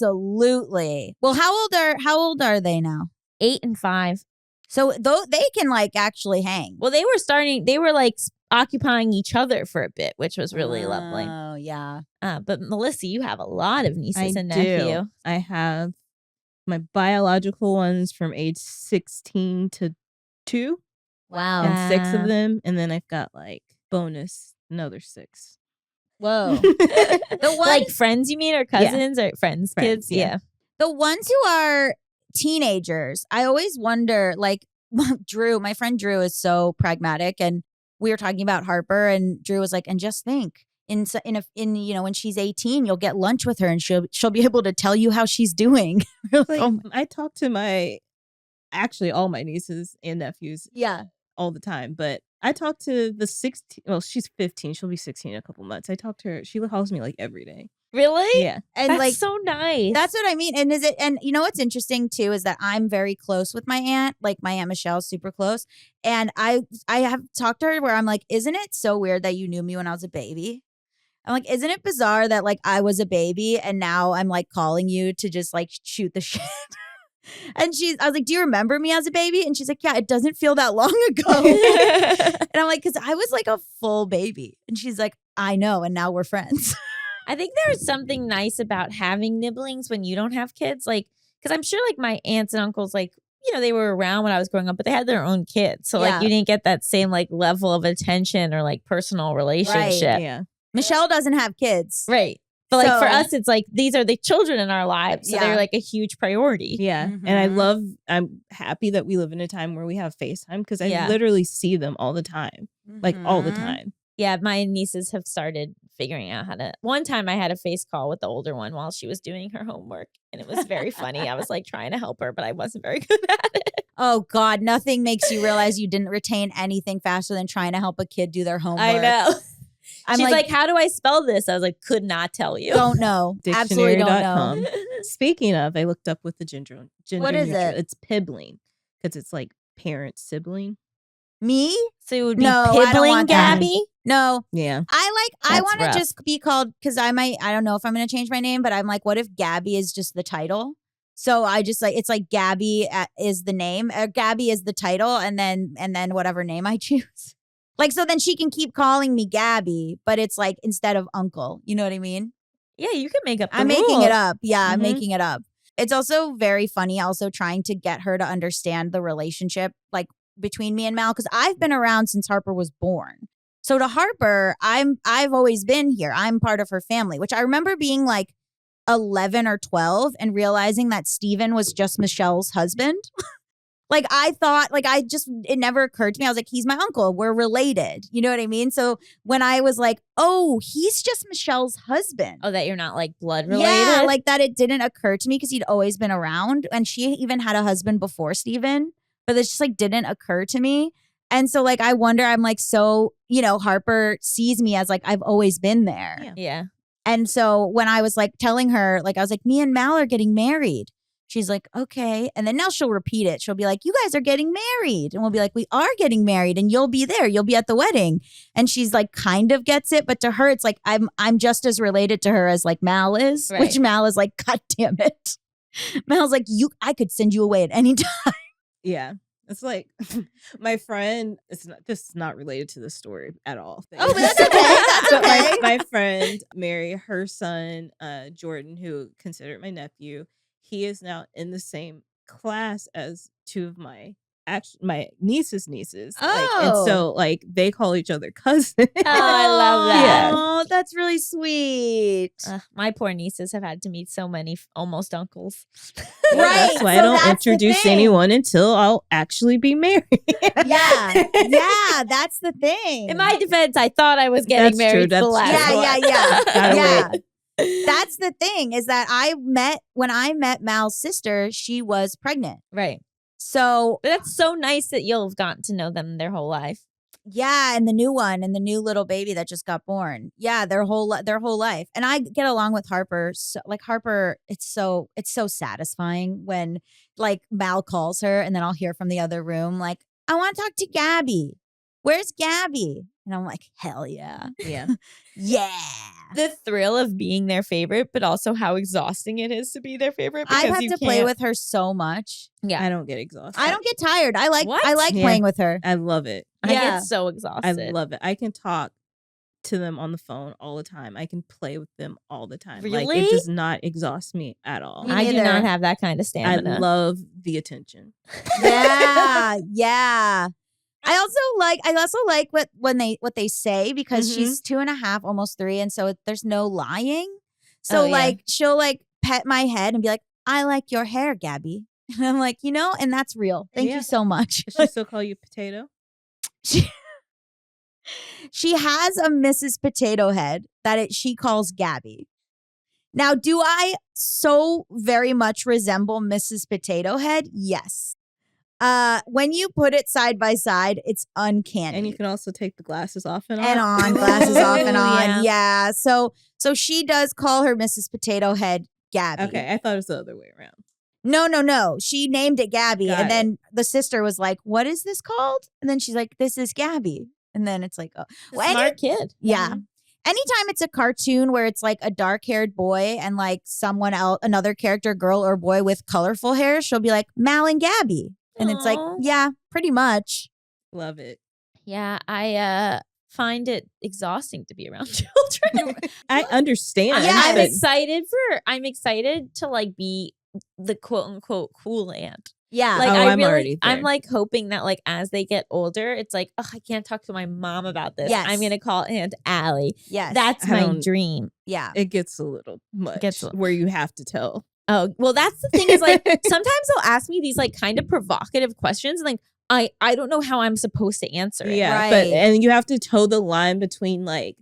Absolutely. Well, how old are they now? 8 and 5. So though they can like actually hang. Well, they were like occupying each other for a bit, which was really lovely. Oh, yeah. But Melissa, you have a lot of nieces I and do. nephew. I have my biological ones from age 16 to 2, Wow. and 6 of them, and then I've got like bonus another 6. Whoa. The ones, Like friends, you mean, or cousins, or friends, kids? Friends, yeah. the ones who are teenagers, I always wonder, like Drew, my friend Drew is so pragmatic, and we were talking about Harper, and Drew was like, and just think, in when she's 18, you'll get lunch with her and she'll be able to tell you how she's doing. Like, Oh, I talk to all my nieces and nephews yeah. all the time, but I talk to the 16. Well, she's 15. She'll be 16 in a couple months. I talk to her. She calls me like every day. Really? Yeah. And That's like so nice. that's what I mean. And what's interesting too is that I'm very close with my aunt. Like my Aunt Michelle's super close. And I have talked to her where I'm like, isn't it so weird that you knew me when I was a baby? I'm like, isn't it bizarre that like I was a baby and now I'm like calling you to just like shoot the shit? And I was like, do you remember me as a baby? And she's like, yeah, it doesn't feel that long ago. And I'm like, because I was like a full baby. And she's like, I know. And now we're friends. I think there's something nice about having Niblings when you don't have kids. Like, because I'm sure like my aunts and uncles, like, they were around when I was growing up, but they had their own kids. So Yeah. like you didn't get that same like level of attention or like personal relationship. Yeah. Michelle doesn't have kids. Right. But like So- for us, it's like these are the children in our lives. So Yeah. they're like a huge priority. Yeah. And I'm happy that we live in a time where we have FaceTime because I Yeah. literally see them all the time. Like all the Mhm. time. Yeah, my nieces have started figuring out how to. One time I had a face call with the older one while she was doing her homework, and it was very funny. I was like trying to help her, but I wasn't very good at it. Oh God, nothing makes you realize you didn't retain anything faster than trying to help a kid do their homework. I know. I'm She's like, how do I spell this? I was like, could not tell you. don't know. Absolutely don't know. Dictionary.com. Speaking of, I looked up with the gender What is neutral. it? It's pibbling because it's like parent sibling. Me? So it would be No, I don't pibbling want that. Gabby. No. Yeah. I That's want to rough. just be called, because I don't know if I'm going to change my name, but I'm like, what if Gaby is just the title? So I just like, it's like Gaby is the name, or Gaby is the title, and then whatever name I choose. Like, so then she can keep calling me Gaby, but it's like instead of uncle. You know what I mean? Yeah, you can make up the I'm making rules. it up. Yeah, I'm Mhm. making it up. It's also very funny also trying to get her to understand the relationship like between me and Mal, because I've been around since Harper was born. So to Harper, I've always been here. I'm part of her family, which I remember being like 11 or 12 and realizing that Steven was just Michelle's husband. Like I thought, like it never occurred to me. I was like, he's my uncle. We're related. You know what I mean? So when I was like, oh, he's just Michelle's husband. Oh, that you're not like blood related? Yeah, like that it didn't occur to me because he'd always been around. And she even had a husband before Steven, but it just like didn't occur to me. And so like I wonder, I'm like, so, Harper sees me as like I've always been there. Yeah. And so when I was like telling her, like I was like, me and Mal are getting married. She's like, okay. And then now she'll repeat it. She'll be like, you guys are getting married. And we'll be like, we are getting married and you'll be there. You'll be at the wedding. And she's like, kind of gets it. But to her, it's like, I'm just as related to her as like Mal is, Right. which Mal is like, God damn it. Mal's like, I could send you away at any time. Yeah. It's like my friend, this is not related to the story at all. Oh, but that's okay. That's But okay. my friend Mary, her son, Jordan, who considered my nephew, he is now in the same class as two of my niece's nieces. And Oh. so like they call each other cousins. Oh, I love that. Oh, that's really sweet. My poor nieces have had to meet so many almost uncles. Right. That's why so I don't that's the introduce thing. anyone until I'll actually be married. Yeah. Yeah. That's the thing. In my defense, I thought I was getting That's true, married to the that's last true. one. Gotta yeah. wait. That's the thing is that when I met Mal's sister, she was pregnant. Right. So But that's so nice that you'll have gotten to know them their whole life. yeah, and the new one and the new little baby that just got born. Yeah, their whole life. And I get along with Harper. So, like Harper, it's so satisfying when like Mal calls her and then I'll hear from the other room like, I want to talk to Gaby. Where's Gaby? And I'm like, hell yeah. Yeah. Yeah. The thrill of being their favorite, but also how exhausting it is to be their favorite. I've because had you to play can't- with her so much. Yeah. I don't get exhausted. I don't get tired. I like What? Yeah. playing with her. I love it. I Yeah. get so I exhausted. love it. I can talk to them on the phone all the time. I can play with them all the time. Like Really? it does not exhaust me at all. Me I do neither. not have that kind of I stamina. love the attention. Yeah, yeah. I also like what they say because Mhm. she's 2.5, almost 3, and so there's no lying. So Oh, yeah. like she'll like pet my head and be like, "I like your hair, Gaby," and I'm like, and that's real. Thank Yeah. you so much. Does she still call you potato? She has a Mrs. Potato Head that she calls Gaby. Now, do I so very much resemble Mrs. Potato Head? Yes. When you put it side by side, it's uncanny. And you can also take the glasses off and on. And on, glasses off and Ooh, on. yeah. Yeah. So she does call her Mrs. Potato Head Gaby. Okay, I thought it was the other way around. No. She named it Gaby. Got And it. then the sister was like, what is this called? And then she's like, this is Gaby. And then it's like, oh. Well, Smart kid. yeah. Anytime it's a cartoon where it's like a dark-haired boy and like someone else, another character, girl or boy with colorful hair, she'll be like Mal and Gaby. And it's like, Aw. yeah, pretty much. Love it. Yeah, I find it exhausting to be around children. I understand. Yeah, I'm but excited to like be the quote unquote cool aunt. Yeah. Like Oh, I I'm really, already there. I'm like hoping that like as they get older, it's like, oh, I can't talk to my mom about this. Yes. I'm gonna call Aunt Allie. yes. That's I my don't- dream. yeah. it gets a little much Gets a- where you have to tell. Oh, well, that's the thing is like sometimes they'll ask me these like kind of provocative questions, and like I don't know how I'm supposed to answer it. Yeah, but Right. and you have to toe the line between like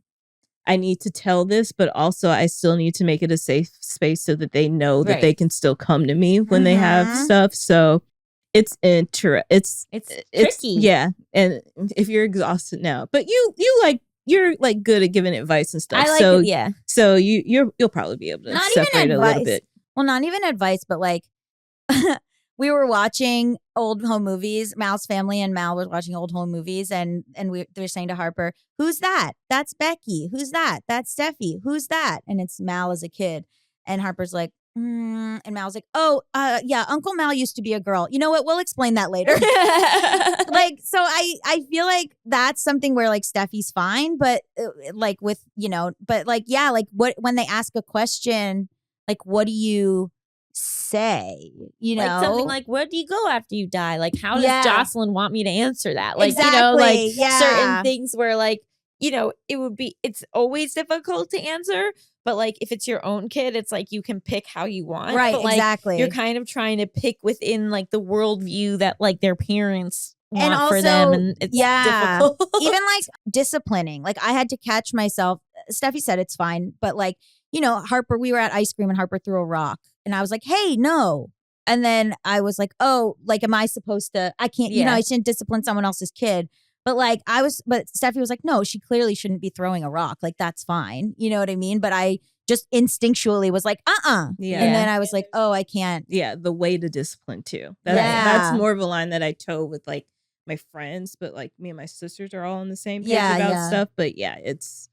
I need to tell this, but also I still need to make it a safe space so that they know that Right. they can still come to me when they have Mhm. stuff. So it's It's tricky. Yeah, and if you're exhausted now, but you're like good at giving advice and stuff. I like so it, yeah. so you'll probably be able to Not even separate a little advice. bit. Well, not even advice, but like we were watching old home movies. Mal's family and Mal was watching old home movies, and they're saying to Harper, "Who's that? That's Becky. Who's that? That's Steffi. Who's that?" And it's Mal as a kid, and Harper's like, and Mal's like, "Oh, yeah, Uncle Mal used to be a girl. You know what? We'll explain that later." Like, so I feel like that's something where like Steffi's fine, but like with but like yeah, like when they ask a question, like what do you say? Like something like, where do you go after you die? Like, how does Yeah. Jocelyn want me to answer that? Like, exactly, like yeah. certain things where like it's always difficult to answer, but like if it's your own kid, it's like you can pick how you want. Right, but, like, exactly. You're kind of trying to pick within like the worldview that like their parents want And for them, also, and it's yeah, difficult. even like disciplining. Like I had to catch myself. Steffi said it's fine, but like, Harper, we were at ice cream and Harper threw a rock and I was like, hey, no. And then I was like, oh, like, am I supposed to, I can't, I shouldn't discipline someone else's kid. But like but Steffi was like, no, she clearly shouldn't be throwing a rock. Like, that's fine. You know what I mean? But I just instinctually was like, Yeah. And then I was like, oh, I can't. Yeah, the way to discipline too. That's more of a line that I toe with like my friends, but like me and my sisters are all on the same page about stuff. But yeah, it's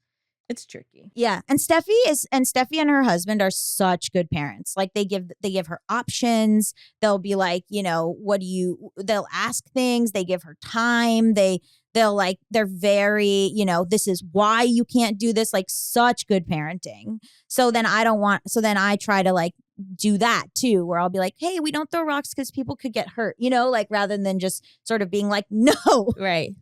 tricky. Yeah. And Steffi and her husband are such good parents. Like they give her options. They'll be like, they'll ask things. They give her time. They're very, this is why you can't do this. Like such good parenting. So then I try to like do that too, where I'll be like, hey, we don't throw rocks because people could get hurt, like rather than just sort of being like, no. Right.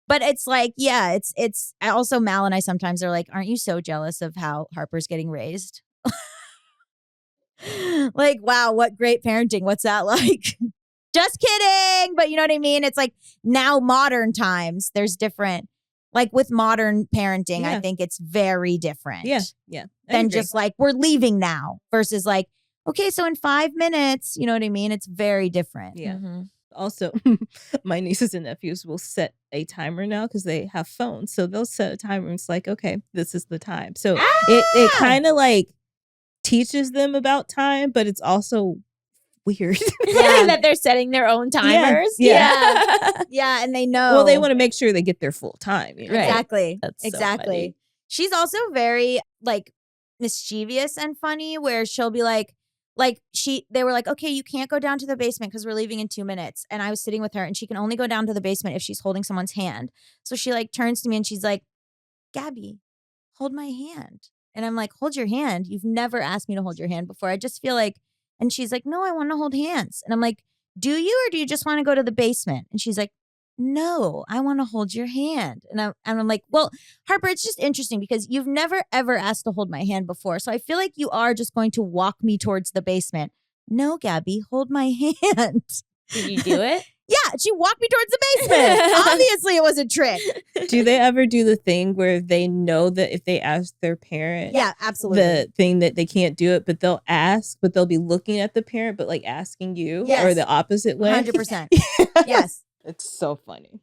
But it's like, yeah, it's also Mal and I sometimes are like, aren't you so jealous of how Harper's getting raised? Like, wow, what great parenting. What's that like? Just kidding. But you know what I mean? It's like now modern times, there's different, like with modern parenting, I think it's very different. Yeah. Than just like, we're leaving now versus like, okay, so in 5 minutes, you know what I mean? It's very different. Yeah. Mm-hmm. Also, my nieces and nephews will set a timer now because they have phones. So they'll set a timer and it's like, okay, this is the time. So it kind of like teaches them about time, but it's also weird. That they're setting their own timers. Yeah. Yeah. And they know. Well, they want to make sure they get their full time. You know? Right. Exactly. That's so exactly. funny. She's also very like mischievous and funny where she'll be like they were like, okay, you can't go down to the basement because we're leaving in 2 minutes. And I was sitting with her and she can only go down to the basement if she's holding someone's hand. So she like turns to me and she's like, Gaby, hold my hand. And I'm like, hold your hand? You've never asked me to hold your hand before. I just feel like, and she's like, no, I want to hold hands. And I'm like, do you, or do you just want to go to the basement? And she's like, no, I want to hold your hand. And I'm like, well, Harper, it's just interesting because you've never, ever asked to hold my hand before. So I feel like you are just going to walk me towards the basement. No, Gaby, hold my hand. Did you do it? Yeah, she walked me towards the basement. Obviously, it was a trick. Do they ever do the thing where they know that if they ask their parent Yeah, absolutely. the thing that they can't do it, but they'll ask, but they'll be looking at the parent, but like asking you Yes. or the opposite way? 100%. Yes. It's so funny.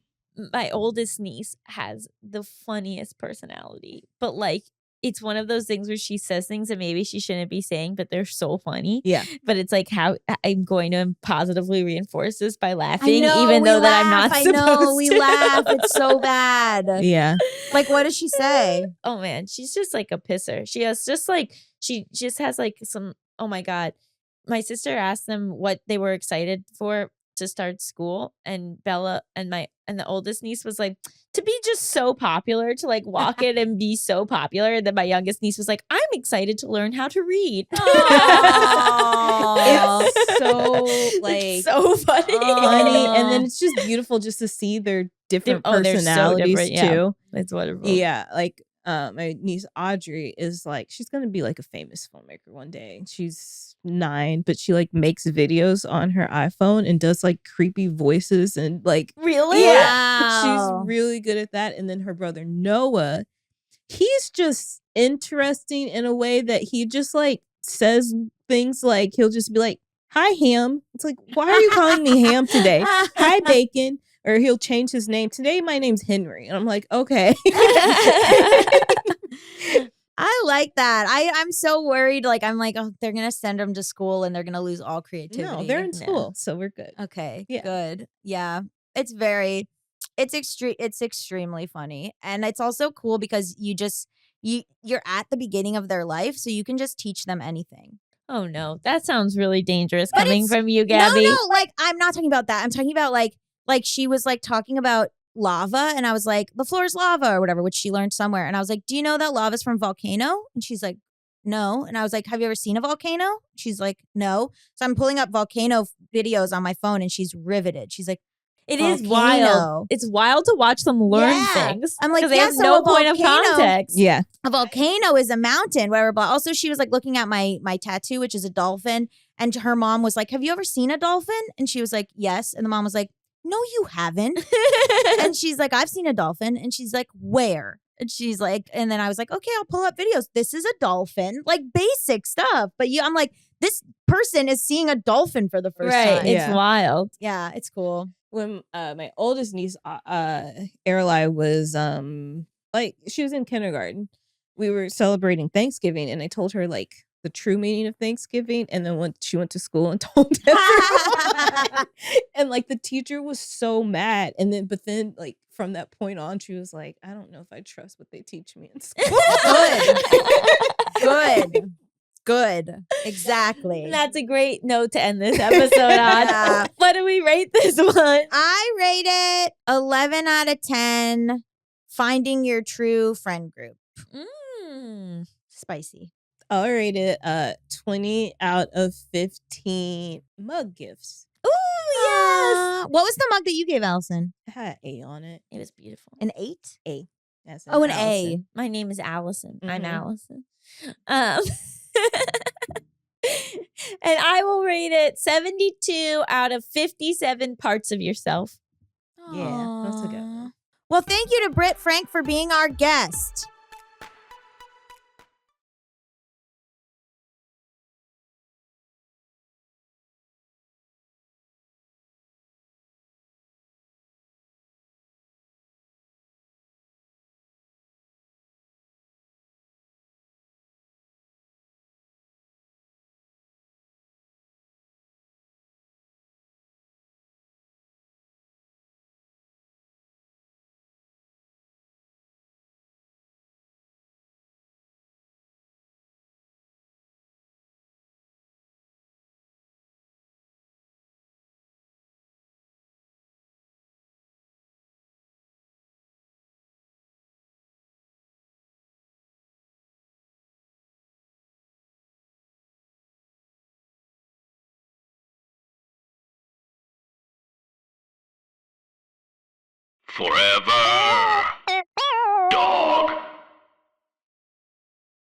My oldest niece has the funniest personality, but like it's one of those things where she says things that maybe she shouldn't be saying, but they're so funny. Yeah. But it's like how I'm going to positively reinforce this by I laughing, know, even we though that I'm laugh. not I supposed know, we to. laugh. It's so bad. Yeah. Like, what does she say? Oh man, she's just like a pisser. She just has like some, oh my God. My sister asked them what they were excited for to start school, and Bella and the oldest niece was like, to be just so popular, to like walk in and be so popular. And then my youngest niece was like, I'm excited to learn how to read. It's so like so funny. funny, and then it's just beautiful just to see their different Oh, they're so personalities different, yeah. too. It's wonderful. Yeah, like my niece Audrey is like, she's gonna be like a famous filmmaker one day. She's 9, but she like makes videos on her iPhone and does like creepy voices and like Really? Wow. she's really good at that. And then her brother Noah, he's just interesting in a way that he just like says things like, he'll just be like, hi Ham. It's like, why are you calling me Ham today? Hi Bacon. Or he'll change his name. Today my name's Henry. And I'm like, okay. I like that. I'm so worried. Like, I'm like, oh, they're going to send them to school and they're going to lose all creativity. No, they're in school, so we're good. Okay, Yeah. good. Yeah. It's extremely funny. And it's also cool because you're at the beginning of their life, so you can just teach them anything. Oh no, that sounds really dangerous But coming it's- from you, Gaby. No, like, I'm not talking about that. I'm talking about like she was like talking about lava, and I was like, the floor is lava or whatever, which she learned somewhere. And I was like, do you know that lava's from volcano? And she's like, no. And I was like, have you ever seen a volcano? She's like, no. So I'm pulling up volcano videos on my phone and she's riveted. She's like, It is volcano. wild. It's wild to watch them learn Yeah. things. I'm like, 'cause they yeah, have so no a point of volcano- context. Yeah. A volcano is a mountain, whatever. But also, she was like looking at my tattoo, which is a dolphin, and her mom was like, "Have you ever seen a dolphin?" And she was like, "Yes." And the mom was like, "No, you haven't." And she's like, "I've seen a dolphin." And she's like, "Where?" And she's like, and then I was like, "Okay, I'll pull up videos. This is a dolphin, like basic stuff." But I'm like, this person is seeing a dolphin for the first Right. time. It's Yeah. wild. Yeah, it's cool. When my oldest niece, Areli, was like she was in kindergarten, we were celebrating Thanksgiving, and I told her like the true meaning of Thanksgiving, and then when she went to school and told everyone, and like the teacher was so mad, and then but then like from that point on, she was like, I don't know if I trust what they teach me in school. Good. Good. Exactly. That's a great note to end this episode on. Yeah. What do we rate this one? I rate it 11 out of 10. Finding your true friend group. Spicy. I'll rate it 20 out of 15 mug gifts. Ooh, yes. What was the mug that you gave, Allison? It had an A on it. It was beautiful. An 8? A. As in Oh, an Allison. My name is Allison. I'm Mhm. Allison. And I will rate it 72 out of 57 parts of yourself. Yeah, that's a good Aw. one. Well, thank you to Brit Frank for being our guest. Forever.